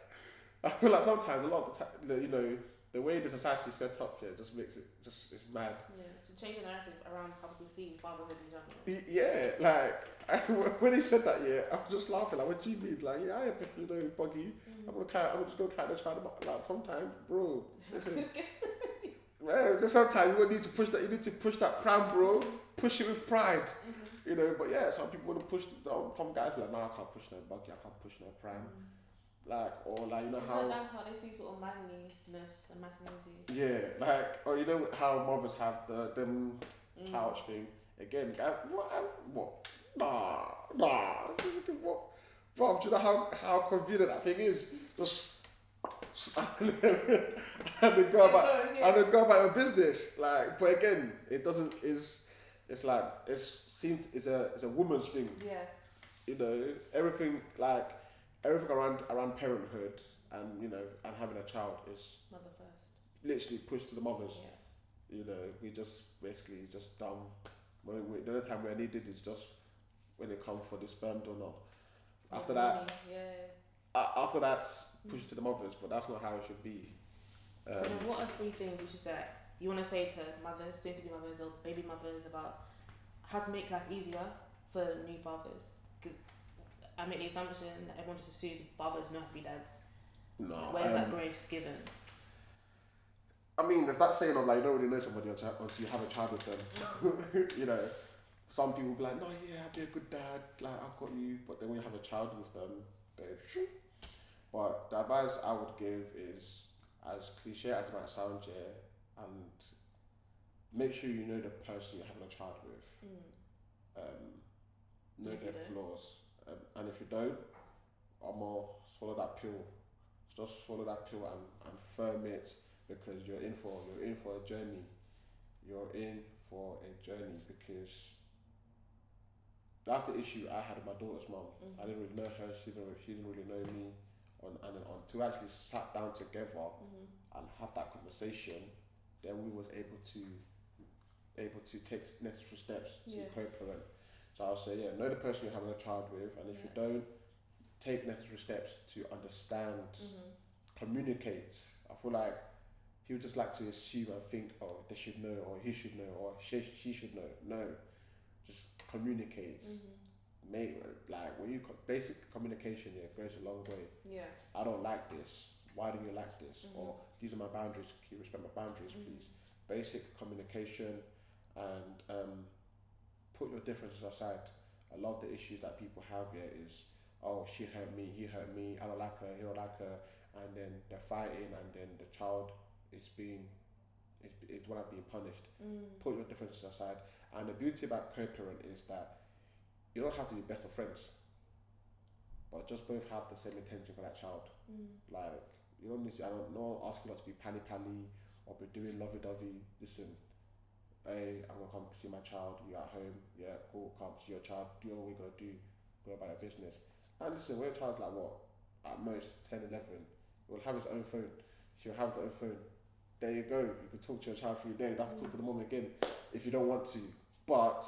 I feel like sometimes a lot of the time, you know, the way the society is set up here just makes it it's mad. So change the narrative around how people see fatherhood in general. Yeah, like when he said that, I was just laughing. Like, what do you mean? Like, I ain't pushing no buggy. I'm just gonna carry the child. Like, sometimes, bro, listen. Well, sometimes you need to push that. You need to push that pram, bro. Push it with pride, you know. But yeah, some people want to push. Some guys are like, nah, I can't push no buggy. I can't push no pram. Like, or like, you know, how that's how they see sort of manliness and masculinity. Yeah, like, or you know how mothers have them couch thing. Again, guys, what? Nah. What? Bro, do you know how convenient that thing is? Just and then go about your business. Like, but again, it doesn't. It's like it's a woman's thing. You know, everything around parenthood and, you know, and having a child is mother first. Literally pushed to the mothers. You know, we just basically just dumb. The only time we're needed is just when it comes for the sperm donor. After that, push it to the mothers, but that's not how it should be. So then what are 3 things you want to say to mothers, soon to be mothers or baby mothers, about how to make life easier for new fathers? Because I make the assumption that everyone just assumes fathers know how to be dads. No. Where's that grace given? I mean, there's that saying of like, you don't really know somebody until you have a child with them. You know, some people be like, no, I'll be a good dad, like, I've got you. But then when you have a child with them, they're shoo. But the advice I would give is, as cliche as it might sound, and make sure you know the person you're having a child with. Know their flaws. And if you don't, swallow that pill. Just swallow that pill and firm it, because you're in for a journey. You're in for a journey, because that's the issue I had with my daughter's mum. I didn't really know her. She didn't really know me. To actually sat down together and have that conversation, then we was able to take necessary steps to co-parent. So I'll say, know the person you're having a child with, and if you don't, take necessary steps to understand, communicate. I feel like people just like to assume and think, oh, they should know, or he should know, or she should know. No, just communicate. Basic communication goes a long way. I don't like this. Why do you like this? Or these are my boundaries. Can you respect my boundaries, please? Basic communication, and put your differences aside. A lot of the issues that people have here is, oh, she hurt me, he hurt me, I don't like her, he don't like her, and then they're fighting, and then the child is being punished. Put your differences aside. And the beauty about co-parent is that you don't have to be best of friends, but just both have the same intention for that child. Like, You don't need to. No one asking us to be pally or be doing lovey-dovey. Listen, hey, I'm gonna come see my child. You at home? Yeah, cool. Come see your child. Do what we gotta do. Go about your business. And listen, when your child's like what, at most 10, 11, it will have its own phone. She'll have its own phone. There you go. You can talk to your child through there. You don't have to talk to the mom again if you don't want to. But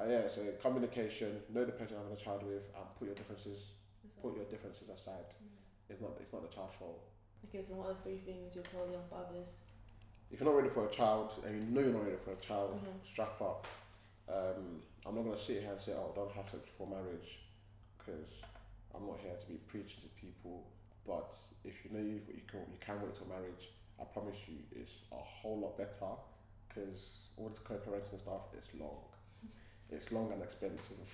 yeah, so communication, know the person you're having a child with, and put your differences aside. It's not the child's fault. Okay, so what are the 3 things you'll tell young fathers? If you're not ready for a child, and you know you're not ready for a child, strap up. I'm not gonna sit here and say, oh, don't have sex before marriage, because I'm not here to be preaching to people. But if you know you can wait till marriage, I promise you, it's a whole lot better, because all this co-parenting stuff is long. It's long and expensive.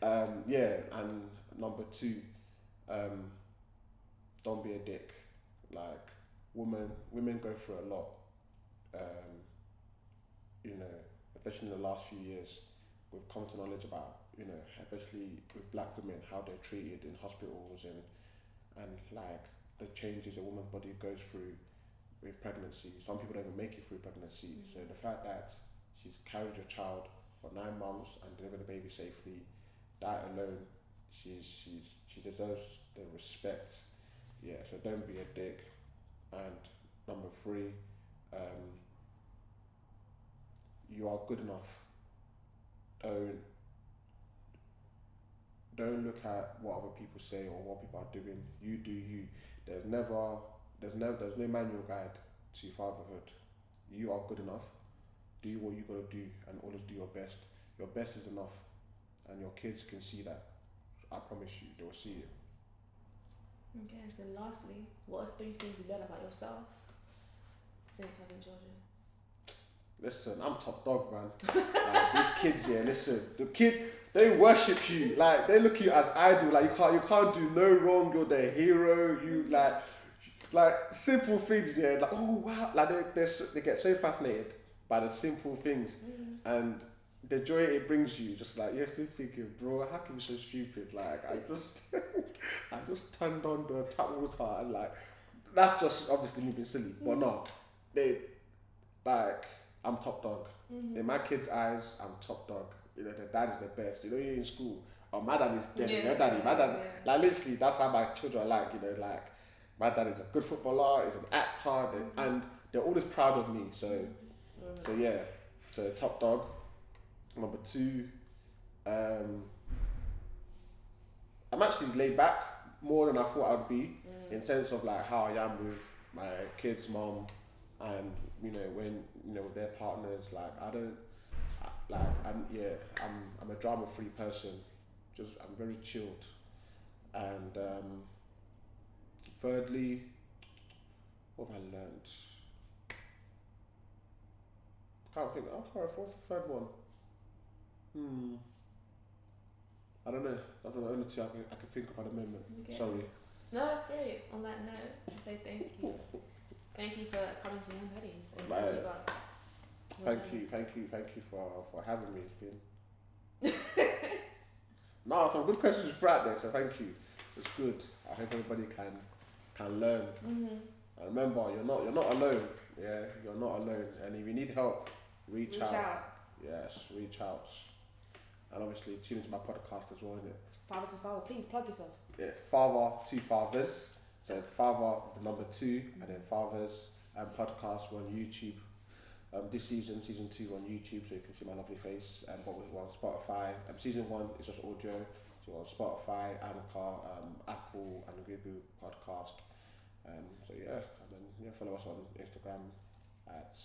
And number 2, don't be a dick. Like, women go through a lot. Especially in the last few years, we've come to knowledge about, especially with black women, how they're treated in hospitals and like the changes a woman's body goes through with pregnancy. Some people don't even make it through pregnancy. So the fact that she's carried your child for 9 months and delivered the baby safely, that alone, she deserves the respect. Yeah, so don't be a dick. And number 3, you are good enough. Don't look at what other people say or what people are doing. You do you. There's no manual guide to fatherhood. You are good enough. Do what you gotta do and always do your best. Your best is enough, and your kids can see that. I promise you, they'll see it. Okay, and then lastly, what are 3 things you learned about yourself since having children? Listen, I'm top dog, man. Like, these kids, yeah, listen, they worship you. Like, they look at you as idol. Like, you can't do no wrong. You're their hero. You like simple things, yeah. Like, oh wow, like they get so fascinated by the simple things, and the joy it brings you. Just like, you have to thinking, bro, how can you be so stupid? Like, I just turned on the tap water, and like, that's just obviously me being silly. But no, I'm top dog. In my kids' eyes, I'm top dog. Their dad is the best. You're in school. Oh, my dad is better than your daddy. My dad, like, literally, that's how my children are like. Like, my dad is a good footballer. He's an actor, and they're always proud of me. So yeah. So top dog. Number 2, I'm actually laid back more than I thought I'd be, in sense of like how I am with my kids' mom, and when with their partners. Like, I'm a drama-free person. I'm very chilled. And thirdly, what have I learned? Can't think. What's the third one? I don't know. That's the only 2 I can think of at the moment. Okay. Sorry. No, that's great. On that note, I say thank you. Thank you for coming to Young Daddies. Thank you for having me. It's been no, some good questions throughout there, so thank you. It's good. I hope everybody can learn. And remember, you're not alone. Yeah, you're not alone. And if you need help, reach out. Yes, reach out. And obviously tune into my podcast as well, isn't it? Father to Father, please plug yourself. Yes, Father to Fathers. So it's Father with the number 2, and then Fathers and podcast. We're on YouTube. This season 2 on YouTube, so you can see my lovely face. But we're on Spotify. Season 1 is just audio. So we're on Spotify, Anchor, Apple, and Google Podcast. So yeah, and then follow us on Instagram at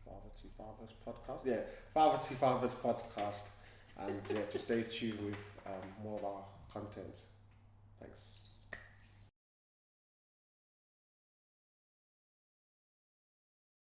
Father to Fathers Podcast. Yeah, Father to Fathers Podcast. And just stay tuned with more of our content. Thanks.